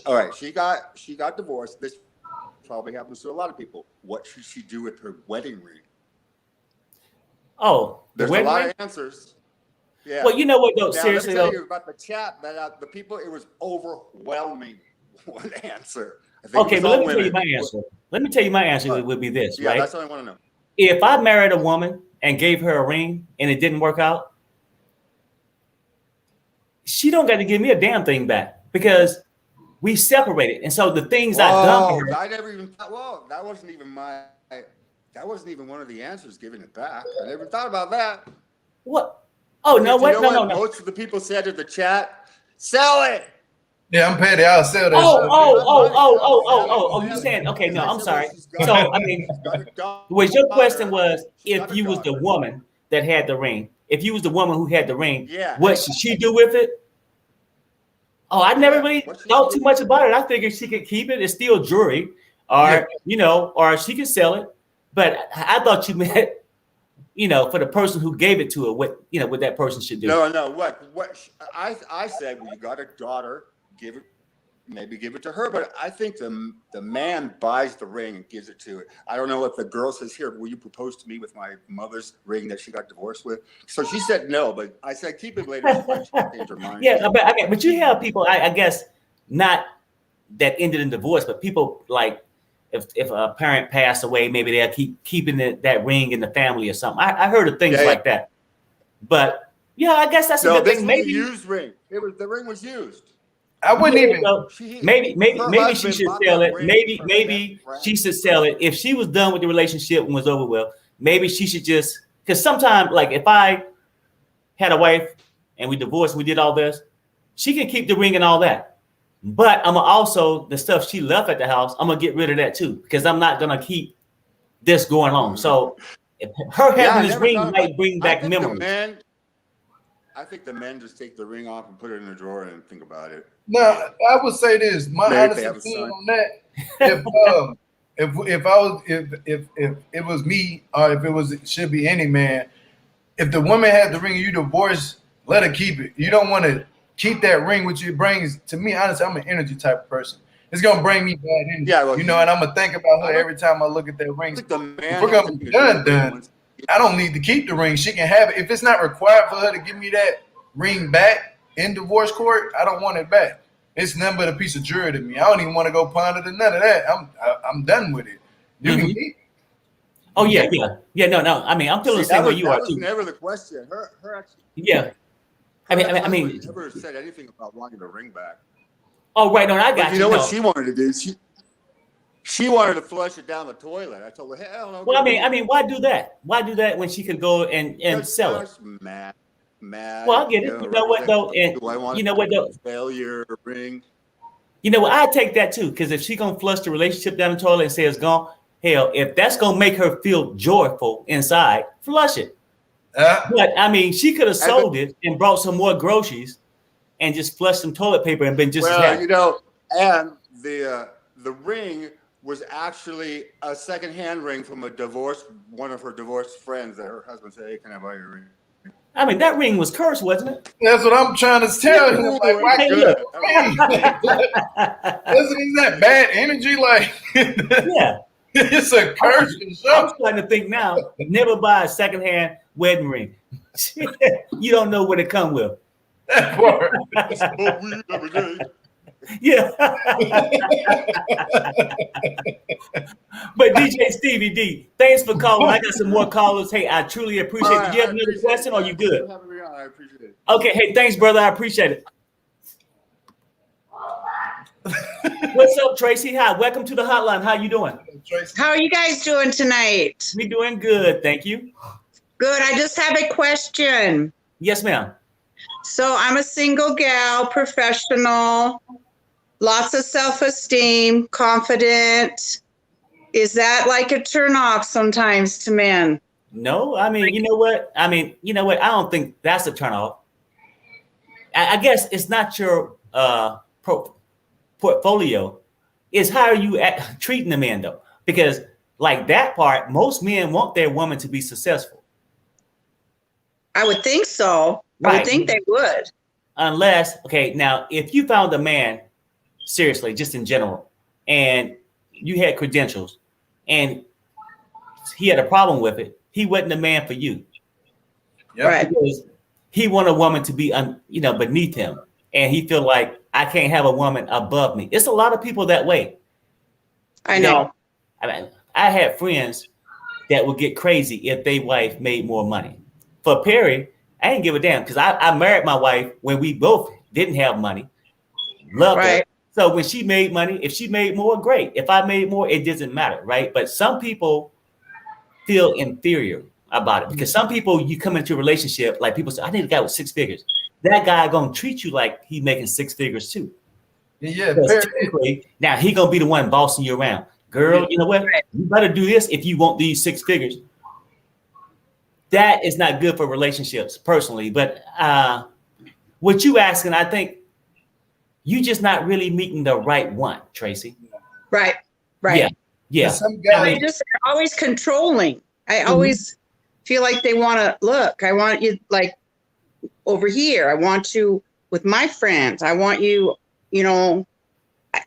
All right, she got divorced. This probably happens to a lot of people. What should she do with her wedding ring? Oh, there's a lot of answers. Yeah. Well, you know what, though? Now, seriously, let me tell you about the chat. That the people, it was overwhelming. One answer. Okay, but let me tell you my answer. Let me tell you my answer would be this, right? That's what I want to know. If I married a woman and gave her a ring and it didn't work out, she don't got to give me a damn thing back, because we separated. And so the things I've done for her, I never even thought, well, that wasn't even one of the answers, giving it back. I never thought about that. What? Oh, no, what? No. Most of the people said in the chat, sell it. Yeah, I'm petty. I'll sell that. Oh, you saying, okay, no, I'm sorry. So, I mean, was your question was, if you was the woman that had the ring, if you was the woman who had the ring, what should she do with it? Oh, I never really thought too much about it. I figured she could keep it. It's still jewelry, or, or she could sell it. But I thought you meant, for the person who gave it to her, what that person should do. No. What I said, well, you got a daughter, give it to her. But I think the man buys the ring and gives it to her. I don't know if the girl says, here, will you propose to me with my mother's ring that she got divorced with? So she said no, but I said keep it later. She changed her mind. Yeah, but you have people, I guess, not that ended in divorce, but people like, if a parent passed away, maybe they'll keep keeping that ring in the family or something. I heard of things like that. But yeah, I guess that's a good thing. Maybe used ring. The ring was used. I wouldn't even. Maybe she should sell it. Maybe she should sell it if she was done with the relationship and was over with. Maybe she should just, because sometimes, like, if I had a wife and we divorced, we did all this, she can keep the ring and all that. But I'm also, the stuff she left at the house, I'm gonna get rid of that too, because I'm not gonna keep this going on. So if her having this ring might bring back memories. I think the men just take the ring off and put it in a drawer and think about it. No, I would say this. My honest opinion on that: if it was me, or if it should be any man, if the woman had the ring and you divorced, let her keep it. You don't want to keep that ring, which it brings. To me, honestly, I'm an energy type of person. It's gonna bring me bad energy. Yeah, well, and I'm gonna think about her every time I look at that ring. If we're gonna be done. I don't need to keep the ring. She can have it. If it's not required for her to give me that ring back in divorce court, I don't want it back. It's nothing but a piece of jewelry to me. I don't even want to go pawn it or none of that. I'm done with it. You can keep it. Oh yeah. No. I mean, I'm feeling the same way you are too. That was never the question. Her actually. Yeah. I mean, never said anything about wanting the ring back. Oh right, no, I got you. You know what she wanted to do? She wanted to flush it down the toilet. I told her, hell no. Well, I mean, why do that? Why do that when she could go and sell it? Mad. Well, I get it. You know what though? And you know what though? Failure ring. You know what? I take that too, because if she gonna flush the relationship down the toilet and say it's gone, hell, if that's gonna make her feel joyful inside, flush it. But I mean, she could have sold it and brought some more groceries and just flushed some toilet paper and been just as happy. And the ring was actually a secondhand ring from one of her divorced friends that her husband said, hey, can I buy your ring? I mean, that ring was cursed, wasn't it? That's what I'm trying to tell you. Like, why good? Isn't that bad energy? Like, yeah. It's a curse. I'm starting to think now, never buy a secondhand wedding ring. You don't know what it come with. That part. Yeah. But DJ STEVIE-D, thanks for calling. I got some more callers. Hey, I truly appreciate it. Did you have another question or you good? Having me on. I appreciate it. Okay, hey, thanks, brother. I appreciate it. What's up, Tracy? Hi, welcome to the hotline. How you doing? How are you guys doing tonight? We doing good, thank you. Good. I just have a question. Yes, ma'am. So I'm a single gal, professional, lots of self-esteem, confident. Is that like a turn off sometimes to men? No, I mean, you know what? I don't think that's a turn off. I guess it's not your portfolio. It's how are you treating the man though? Because like that part, most men want their woman to be successful. I would think so. I would think they would. Unless, okay, now if you found a man, seriously, just in general, and you had credentials and he had a problem with it, he wasn't the man for you. Yep. Right. Because he wanted a woman to be, beneath him. And he feel like I can't have a woman above me. It's a lot of people that way. I know. I had friends that would get crazy if their wife made more money. For Perry, I didn't give a damn because I married my wife when we both didn't have money. Loved her. So when she made money, if she made more, great. If I made more, it doesn't matter, right? But some people feel inferior about it because some people, you come into a relationship, like people say, I need a guy with 6 figures. That guy gonna treat you like he making 6 figures too. Yeah. Now he gonna be the one bossing you around. Girl, you know what? You better do this if you want these 6 figures. That is not good for relationships personally. But what you asking, I think you just not really meeting the right one, Tracy. Right. Yeah. Some guys They're always controlling. I always feel like they want to look. I want you like over here. I want you with my friends. I want you, it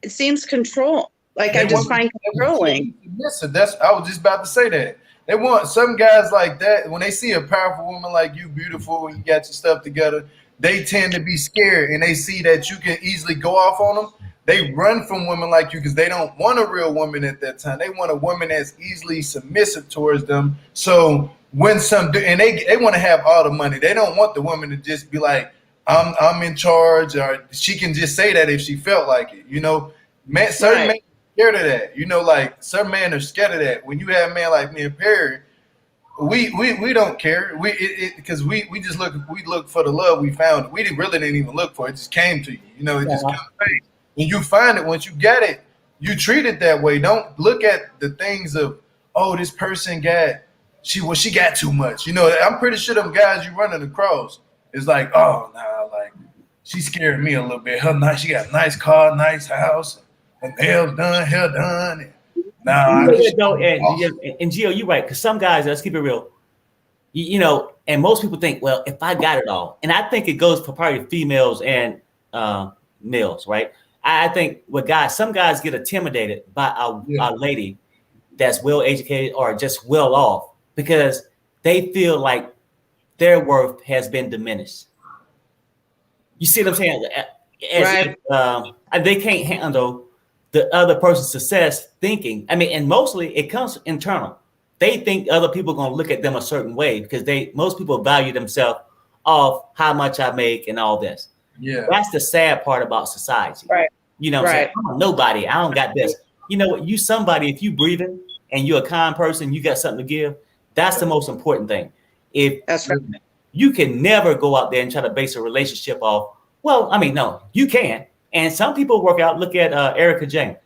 seems control. Like I just find controlling. Listen, I was just about to say that. They want some guys like that. When they see a powerful woman like you, beautiful, and you got your stuff together, they tend to be scared and they see that you can easily go off on them. They run from women like you because they don't want a real woman at that time. They want a woman that's easily submissive towards them. So when they want to have all the money. They don't want the woman to just be like, I'm in charge, or she can just say that if she felt like it. Men, certain men are scared of that. Like some men are scared of that. When you have a man like me and Perry, we don't care. Because we just look for the love we found. We really didn't even look for it. It just came to you. It just comes to you. When you find it, once you get it, you treat it that way. Don't look at the things of, oh, this person she got too much. I'm pretty sure them guys you running across is like, oh, nah, like she scared me a little bit. She got a nice car, nice house, and nails done, hair done. And Gio, you're right. Because some guys, let's keep it real, and most people think, well, if I got it all, and I think it goes for probably females and males, right? I think some guys get intimidated by a lady that's well educated or just well off because they feel like their worth has been diminished. You see what I'm saying? They can't handle the other person's success thinking. And mostly it comes internal. They think other people are going to look at them a certain way because most people value themselves off how much I make and all this. Yeah, that's the sad part about society. Right. I'm saying? I'm nobody. I don't got this. You know what? You somebody, if you breathing and you're a kind person, you got something to give. That's the most important thing. That's right. You can never go out there and try to base a relationship off. Well, no, you can. And some people work out. Look at Erica Jane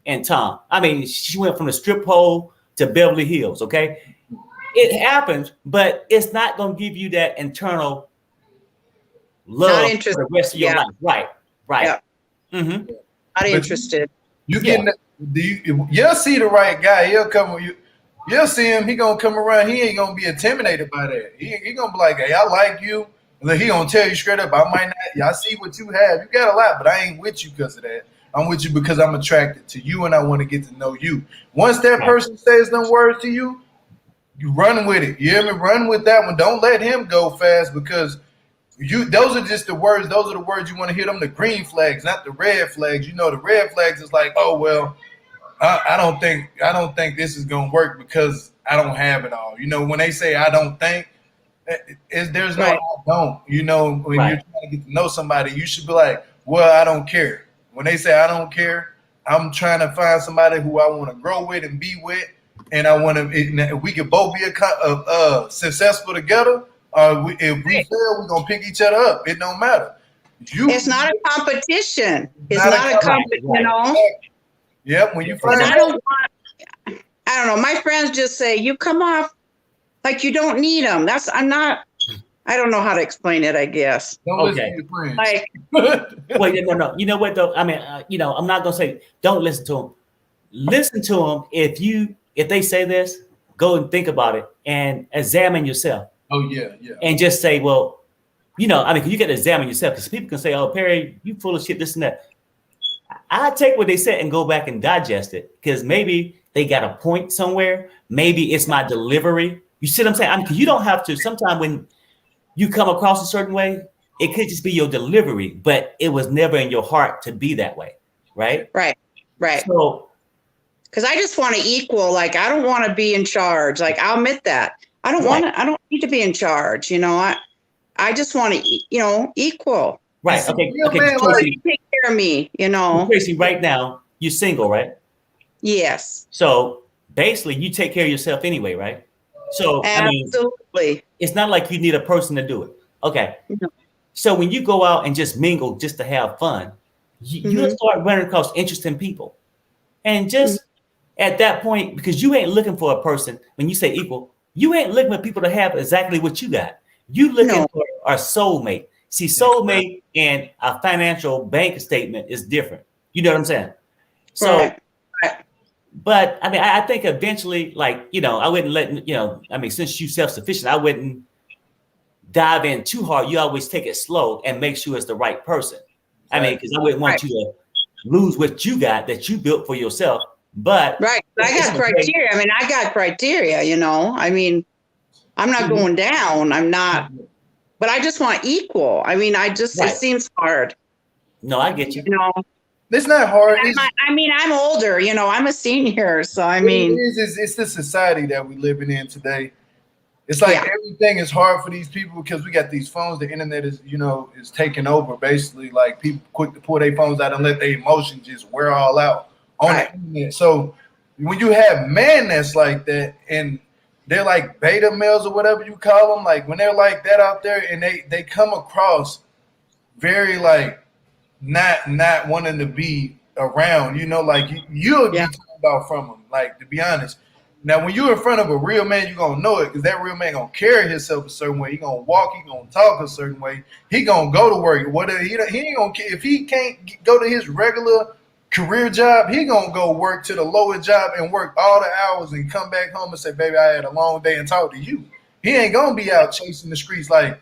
and Tom. She went from the strip pole to Beverly Hills. Okay. It happens, but it's not going to give you that internal love for the rest of your life. Right. Yeah. Mm-hmm. Not interested. You'll see the right guy. He'll come with you. You'll see him. He gonna come around. He ain't gonna be intimidated by that. He gonna be like, hey, I like you. And then he gonna tell you straight up, I might not. I see what you have. You got a lot, but I ain't with you because of that. I'm with you because I'm attracted to you and I want to get to know you. Once that person says them words to you, you run with it. You hear me? Run with that one. Don't let him go fast because those are just the words. Those are the words you want to hear them. The green flags, not the red flags. You know, the red flags is like, oh well, I don't think this is gonna work because I don't have it all. You know, when they say I don't think, there's no I don't. You know, when you're trying to get to know somebody, you should be like, well, I don't care. When they say I don't care, I'm trying to find somebody who I want to grow with and be with, and I want to. We could both be successful together. If we fail, we're gonna pick each other up. It don't matter. It's not a competition. It's not a competition. You know. Yep. When you find, I don't know. My friends just say you come off like you don't need them. I don't know how to explain it. I guess. Don't listen to your friends. Like, wait, no. You know what though? I mean, I'm not gonna say don't listen to them. Listen to them if they say this, go and think about it and examine yourself. Oh yeah. And just say, well, you get to examine yourself because people can say, oh, Perry, you full of shit, this and that. I take what they said and go back and digest it because maybe they got a point somewhere. Maybe it's my delivery. You see what I'm saying? Because you don't have to. Sometimes when you come across a certain way, it could just be your delivery, but it was never in your heart to be that way, right? Right. So, because I just want to equal. Like I don't want to be in charge. Like I'll admit that I don't want to. I don't need to be in charge. You know, I just want to, equal. Right. Okay. Tracy, take care of me. You know, Tracy. Right now, you're single, right? Yes. So basically, you take care of yourself anyway, right? So absolutely, it's not like you need a person to do it. Okay. No. So when you go out and just mingle just to have fun, you'll start running across interesting people, and just at that point, because you ain't looking for a person. When you say equal, you ain't looking for people to have exactly what you got. You looking for our soulmate. See, soulmate and a financial bank statement is different. You know what I'm saying? So, right. But I mean, I think eventually, like, I wouldn't let, since you're self-sufficient, I wouldn't dive in too hard. You always take it slow and make sure it's the right person. I mean, because I wouldn't want you to lose what you got that you built for yourself. But I got criteria. I mean, I got criteria, I mean, I'm not going down. I'm not, but I just want equal. I mean, it seems hard. No, I get you. It's not hard. I'm older, I'm a senior. So, it's the society that we're living in today. It's like everything is hard for these people because we got these phones. The internet is taking over. Basically, like people quick to pull their phones out and let their emotions just wear all out on the internet. So when you have men that's like that and they're like beta males or whatever you call them, like when they're like that out there and they come across very like not wanting to be around, like you'll be talking about from them, like, to be honest. Now, when you're in front of a real man, you're going to know it because that real man going to carry himself a certain way. He going to walk. He going to talk a certain way. He going to go to work. Whatever. He ain't going to care. If he can't go to his regular career job, he going to go work to the lower job and work all the hours and come back home and say, baby, I had a long day and talk to you. He ain't going to be out chasing the streets. Like,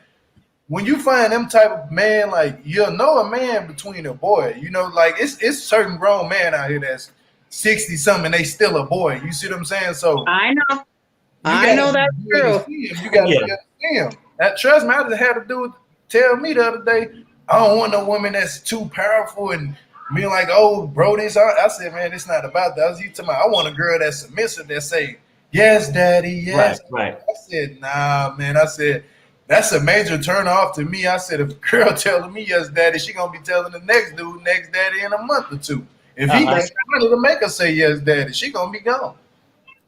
when you find them type of man, like, you'll know a man between a boy. Like, it's certain grown man out here that's 60 something, they still a boy. You see what I'm saying? So I know that's true. You got to understand. That, trust me, I just had to tell me the other day, I don't want no woman that's too powerful and being like, oh, bro, this. I said, man, it's not about that. I want a girl that's submissive that say, yes, daddy, yes. Right. I said, nah, man. I said, that's a major turn off to me. I said, if a girl telling me yes, daddy, she gonna be telling the next dude next daddy in a month or two. If he gets money to make her say yes, daddy, she gonna be gone.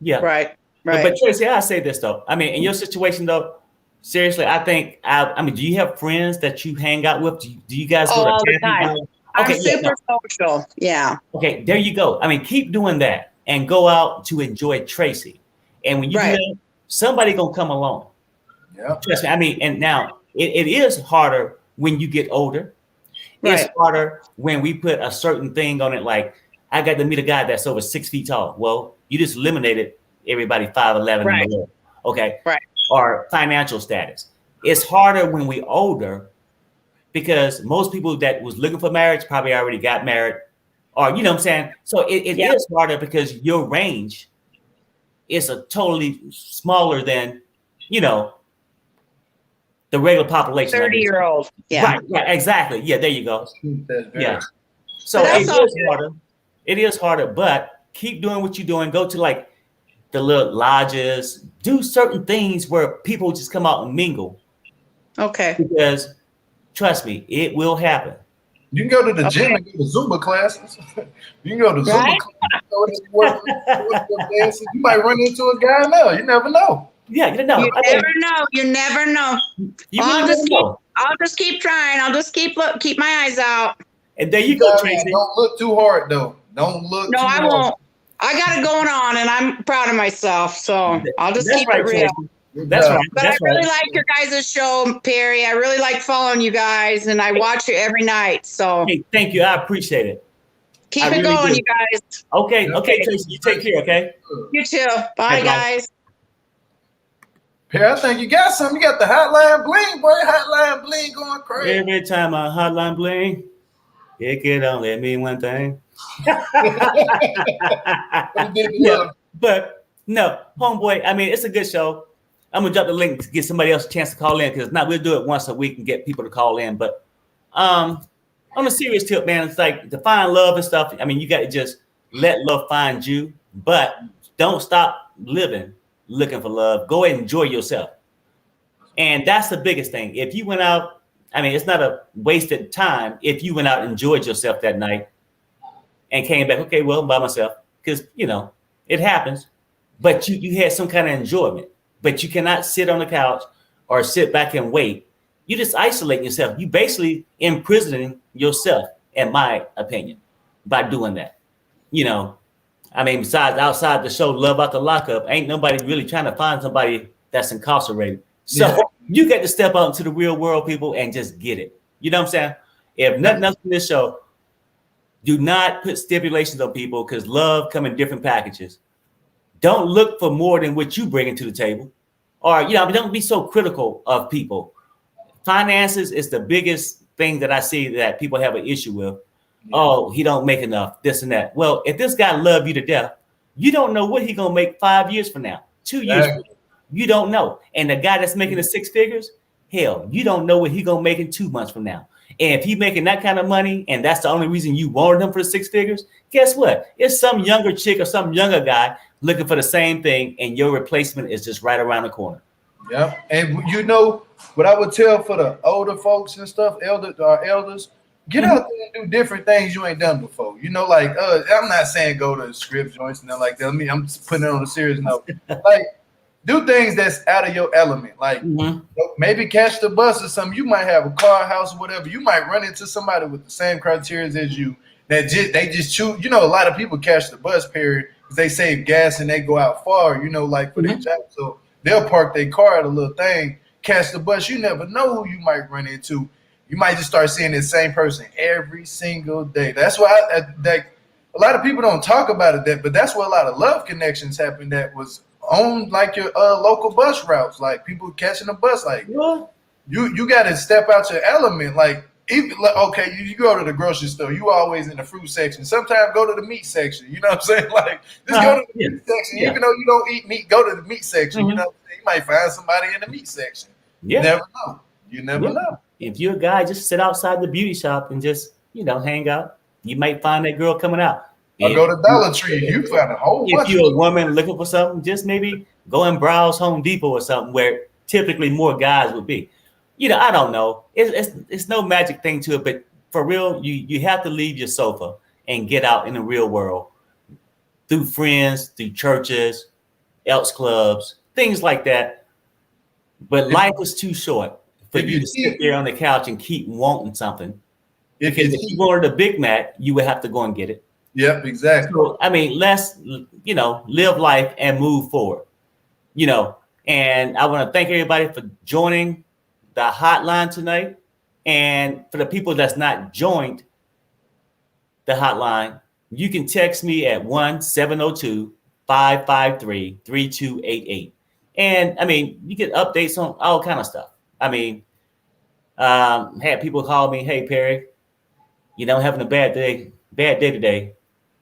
Yeah. Right. But Tracy, I say this though. I mean, in your situation though, seriously, I think do you have friends that you hang out with? Do you guys go to all the time? I'm super social. Yeah. Okay, there you go. I mean, keep doing that and go out to enjoy Tracy. And when you do that, somebody gonna come along. Yeah. Trust me. I mean, and now it is harder when you get older. It's harder when we put a certain thing on it. Like, I got to meet a guy that's over 6 feet tall. Well, you just eliminated everybody 5'11" and below. Okay. Right. Or financial status. It's harder when we older because most people that was looking for marriage probably already got married, or you know what I'm saying. So it is harder because your range is a totally smaller than the regular population. 30-year-old. Yeah. Right, exactly. Yeah, there you go. That's very Yeah. So But it that's is harder. It is harder, but keep doing what you're doing. Go to like the little lodges, do certain things where people just come out and mingle. Okay. Because trust me, it will happen. You can go to the gym and go to Zumba classes. You can go to Zumba Right? classes. You might run into a guy now. You never know. Yeah, you know. You never know. You never know. You I'll really just never keep. know. I'll just keep trying. I'll just keep my eyes out. And there you go, Don't Tracy. look too hard though. Don't look. No, too I hard. won't. I got it going on, and I'm proud of myself. So I'll just That's keep right, it real. Tracy. That's right. But That's I really right. like your guys' show, Perry. I really like following you guys, and I watch you every night. So Hey, thank you. I appreciate it. keep I it really going, do. you guys. Okay, Tracy. You take care, okay? You too. Bye, Bye-bye. guys. Perry, I think you got something. You got the hotline bling, boy. Hotline bling going crazy. Every time I hotline bling, it can only mean one thing. Yeah, but no, homeboy. I mean, it's a good show. I'm gonna drop the link to give somebody else a chance to call in because not we'll do it once a week and get people to call in. But on a serious tip, man, it's like to find love and stuff. I mean, you got to just let love find you, but don't stop living looking for love. Go ahead and enjoy yourself, and that's the biggest thing. If you went out, I mean, it's not a wasted time if you went out and enjoyed yourself that night and came back. Okay, well, I'm by myself because it happens, but you had some kind of enjoyment. But you cannot sit on the couch or sit back and wait. You just isolate yourself. You basically imprisoning yourself, in my opinion, by doing that. I mean, besides outside the show, Love Out the Lockup, ain't nobody really trying to find somebody that's incarcerated. So you got to step out into the real world, people, and just get it. You know what I'm saying? If nothing else in this show, do not put stipulations on people because love come in different packages. Don't look for more than what you bring to the table. Or, don't be so critical of people. Finances is the biggest thing that I see that people have an issue with. Yeah. Oh, he don't make enough, this and that. Well, if this guy love you to death, you don't know what he going to make 5 years from now, 2 years from now. You don't know. And the guy that's making the six figures, hell, you don't know what he going to make in 2 months from now. And if he making that kind of money and that's the only reason you wanted him for the six figures, guess what? It's some younger chick or some younger guy looking for the same thing and your replacement is just right around the corner. Yeah. And what I would tell for the older folks and stuff, elders, get out there and do different things you ain't done before. I'm not saying go to strip joints and nothing like that. I'm just putting it on a serious note. Like, do things that's out of your element. Like maybe catch the bus or something. You might have a car, house, or whatever. You might run into somebody with the same criteria as you. They just choose. A lot of people catch the bus, period, because they save gas and they go out far. For their job. So they'll park their car at a little thing, catch the bus. You never know who you might run into. You might just start seeing the same person every single day. That's why a lot of people don't talk about it, but that's where a lot of love connections happen. That was on like your local bus routes, like people catching a bus. Like you got to step out your element. Like okay, you go to the grocery store, you always in the fruit section. Sometimes go to the meat section. You know what I'm saying? Like just go to the meat section. Even though you don't eat meat, go to the meat section. You know what I'm saying? You might find somebody in the meat section. You never know. You never know. If you're a guy, just sit outside the beauty shop and just hang out. You might find that girl coming out. Or go to Dollar Tree. You find a whole bunch. If you're a woman looking for something, just maybe go and browse Home Depot or something where typically more guys would be. I don't know. It's no magic thing to it, but for real, you have to leave your sofa and get out in the real world through friends, through churches, Elks clubs, things like that. But life is too short for you to sit there on the couch and keep wanting something. Because if you wanted a Big Mac, you would have to go and get it. Yep, exactly. So, let's, live life and move forward, and I want to thank everybody for joining the hotline tonight. And for the people that's not joined the hotline, you can text me at 1-702-553-3288. And you get updates on all kind of stuff. Had people call me, hey, Perry, having a bad day today.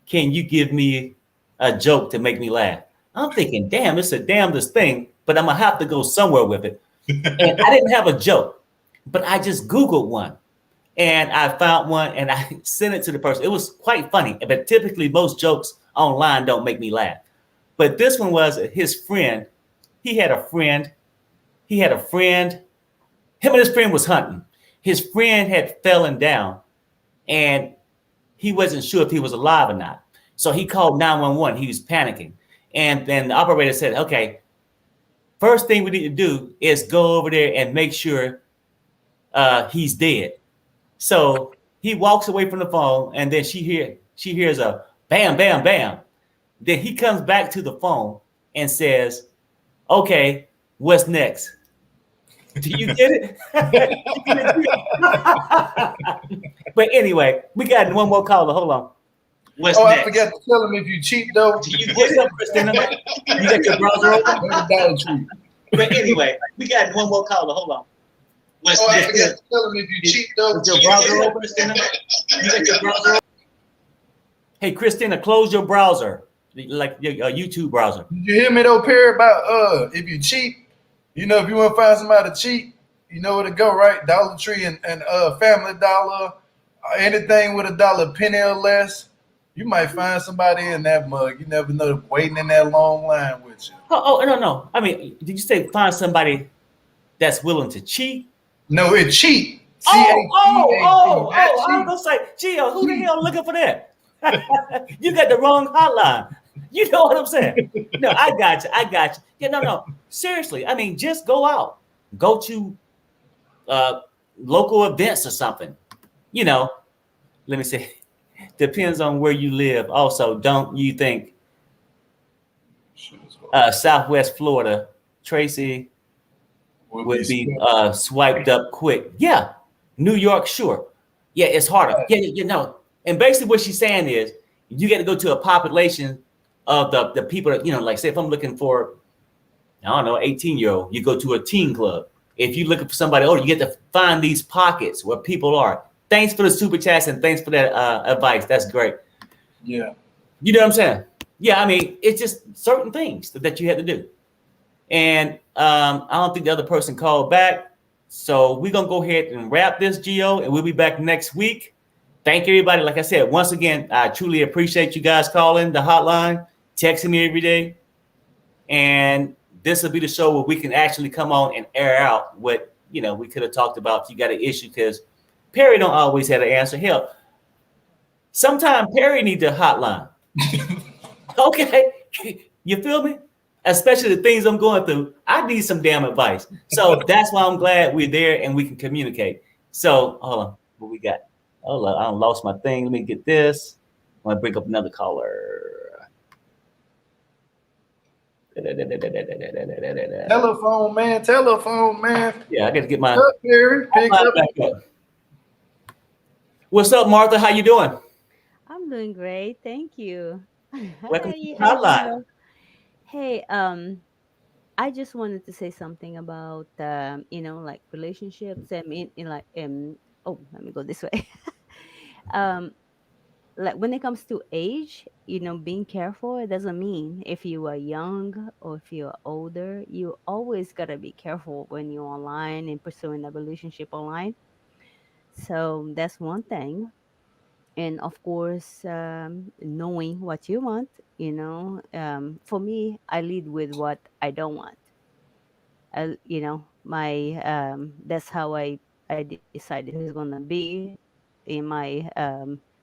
Can you give me a joke to make me laugh? I'm thinking, damn, it's the damnedest thing, but I'm going to have to go somewhere with it. And I didn't have a joke, but I just Googled one. And I found one and I sent it to the person. It was quite funny, but typically most jokes online don't make me laugh. But this one was his friend. He had a friend. He had a friend. Him and his friend was hunting. His friend had fallen down and he wasn't sure if he was alive or not. So he called 911. He was panicking. And then the operator said, okay, first thing we need to do is go over there and make sure he's dead. So he walks away from the phone, and then she hears a bam, bam, bam. Then he comes back to the phone and says, "Okay, what's next?" Do you get it? But anyway, we got one more caller. Hold on. What's Oh, next? I forgot to tell him if you cheat though. Do you get it, Christina? You got your browser open? Go to Dollar Tree. But anyway, we got one more caller. Hold on. What's Oh, I next? forgot to tell him if you cheat though. With your browser open, Christina? You got your browser open? Hey, Christina, close your browser, like your YouTube browser. Did you hear me though, Perry? About if you cheat, you know, if you want to find somebody to cheat, you know where to go, right? Dollar Tree and Family Dollar, anything with $1 penny or less. You might find somebody in that mug. You never know, waiting in that long line with you. Oh, no. I mean, did you say find somebody that's willing to cheat? No, it cheat. Oh, I was gonna say, Gio, who the hell looking for that? You got the wrong hotline. You know what I'm saying? No, I got you. Yeah, no. Seriously, I mean, just go out. Go to local events or something. You know, let me say, depends on where you live. Also, don't you think Southwest Florida, Tracy would be swiped up quick? Yeah. New York, sure. Yeah, it's harder. Yeah, you know. And basically what she's saying is you got to go to a population of the people that, you know, like say if I'm looking for, I don't know, 18-year-old, you go to a teen club. If you're looking for somebody older, you get to find these pockets where people are. Thanks for the super chats and thanks for that advice. That's great. Yeah. You know what I'm saying? Yeah, I mean, it's just certain things that you have to do. And I don't think the other person called back. So we're going to go ahead and wrap this, Gio, and we'll be back next week. Thank everybody. Like I said, once again, I truly appreciate you guys calling the hotline, texting me every day. And this will be the show where we can actually come on and air out what, you know, we could have talked about if you got an issue, because Perry don't always have an answer. Hell, sometimes Perry needs a hotline. Okay. You feel me? Especially the things I'm going through. I need some damn advice. So that's why I'm glad we're there and we can communicate. So hold on. What we got? Hold on. I lost my thing. Let me get this. I'm going to bring up another caller. Telephone man. Yeah, I got to get my. Up, Perry. Pick up. Back up. What's up, Martha? How you doing? I'm doing great, thank you. Welcome to Hi, the hotline. hello. Hey, I just wanted to say something about like relationships. I mean, oh, let me go this way. um, like when it comes to age, being careful. It doesn't mean if you are young or if you are older, you always gotta be careful when you're online and pursuing a relationship online. So that's one thing. And of course, knowing what you want. For me, I lead with what I don't want. My that's how I decided who's gonna be in my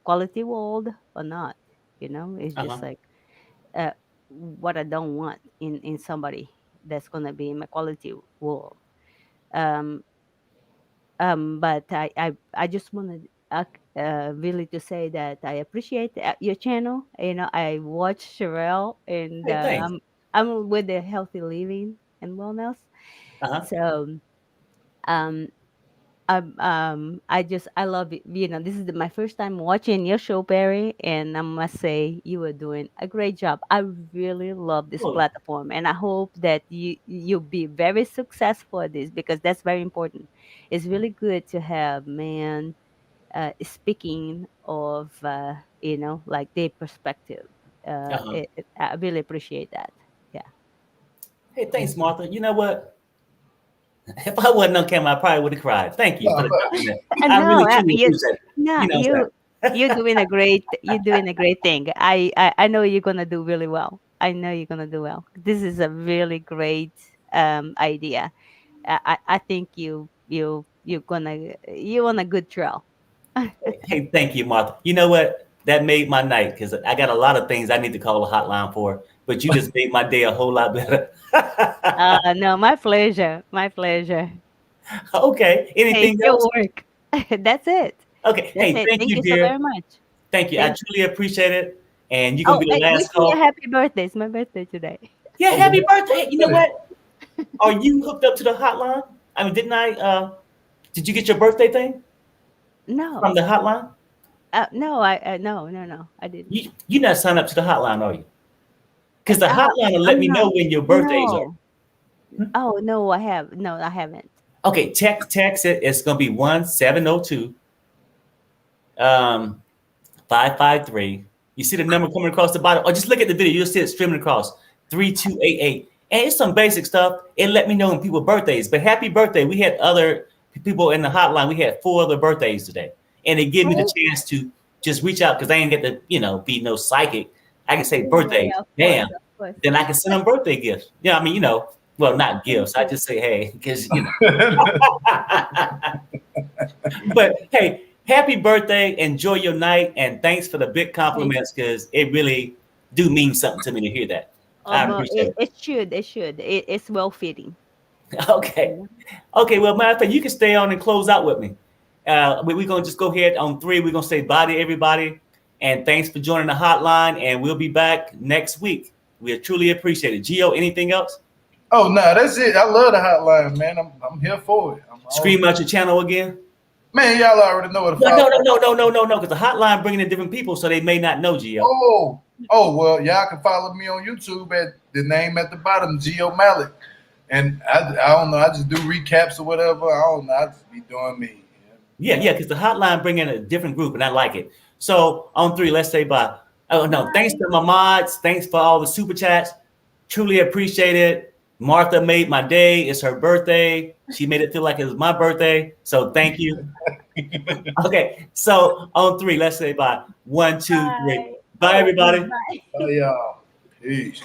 quality world or not. It's just Uh-huh. like uh, what I don't want in somebody that's gonna be in my quality world. um but I just wanted really to say that I appreciate your channel. I watch Sherelle, and Hey, thanks. I'm with the healthy living and wellness. Uh-huh. So um I love it. This is my first time watching your show, Perry, and I must say you are doing a great job. I really love this Cool. platform, and I hope that you'll be very successful at this, because that's very important. It's really good to have men speaking of like their perspective. Uh-huh. I really appreciate that. Yeah. Hey, thanks, Martha. You know what? If I wasn't on camera, I probably would have cried. Thank you for the compliment. And I really no, truly you, appreciate it. no, You know what I'm saying? you're doing a great thing. I know you're gonna do really well. I know you're gonna do well. This is a really great idea. I think you're on a good trail. Hey, thank you, Martha. You know what? That made my night because I got a lot of things I need to call a hotline for, but you just made my day a whole lot better. No, my pleasure. My pleasure. Okay. Hey, Anything it's your else? work. That's it. Okay. That's Hey, it. thank Thank you, you so very dear. much. Thank you. I Thank truly appreciate it. And you're gonna Oh, be the hey, wish last me a call. happy birthday. It's my birthday today. Yeah, Oh, happy yeah. birthday. You know what? Are you hooked up to the hotline? I mean, didn't I did you get your birthday thing from No. the hotline? No, no, I didn't. You not signed up to the hotline, are you? Because the Uh, hotline will let I'm me not. know when your birthdays are. No. Oh, no, I haven't. Okay, text it. It's gonna be 1702 553. You see the number coming across the bottom, or just look at the video. You'll see it streaming across 3288. And it's some basic stuff. It let me know when people's birthdays. But happy birthday! We had other people in the hotline. We had 4 other birthdays today, and it gave me the chance to just reach out because I ain't get to be no psychic. I can say birthday, Yeah, of course, damn. of course. Then I can send them birthday gifts. Yeah, I mean, well, not Thank gifts. I you. just say hey, because But hey, happy birthday. Enjoy your night. And thanks for the big Thank compliments because it really do mean something to me to hear that. I But appreciate it should. It's well fitting. it. Okay. Yeah. Okay. Well, matter of fact, you can stay on and close out with me. We're going to just go ahead on 3. We're going to say bye to everybody. And thanks for joining the hotline. And we'll be back next week. We truly appreciate it. Gio, anything else? Oh no, that's it. I love the hotline, man. I'm here for it. Scream out your channel again. Man, y'all already know what the No, because the hotline bringing in different people, so they may not know Gio. Oh, well, y'all can follow me on YouTube at the name at the bottom, Gio Malik. And I don't know, I just do recaps or whatever. I don't know, I just be doing me. Yeah, because the hotline bring in a different group, and I like it. So on 3, let's say bye. Oh no, thanks to my mods. Thanks for all the super chats. Truly appreciate it. Martha made my day. It's her birthday. She made it feel like it was my birthday. So thank you. Okay, so on 3, let's say bye. 1, 2, 3. Bye, everybody. Bye. Bye, y'all. Peace.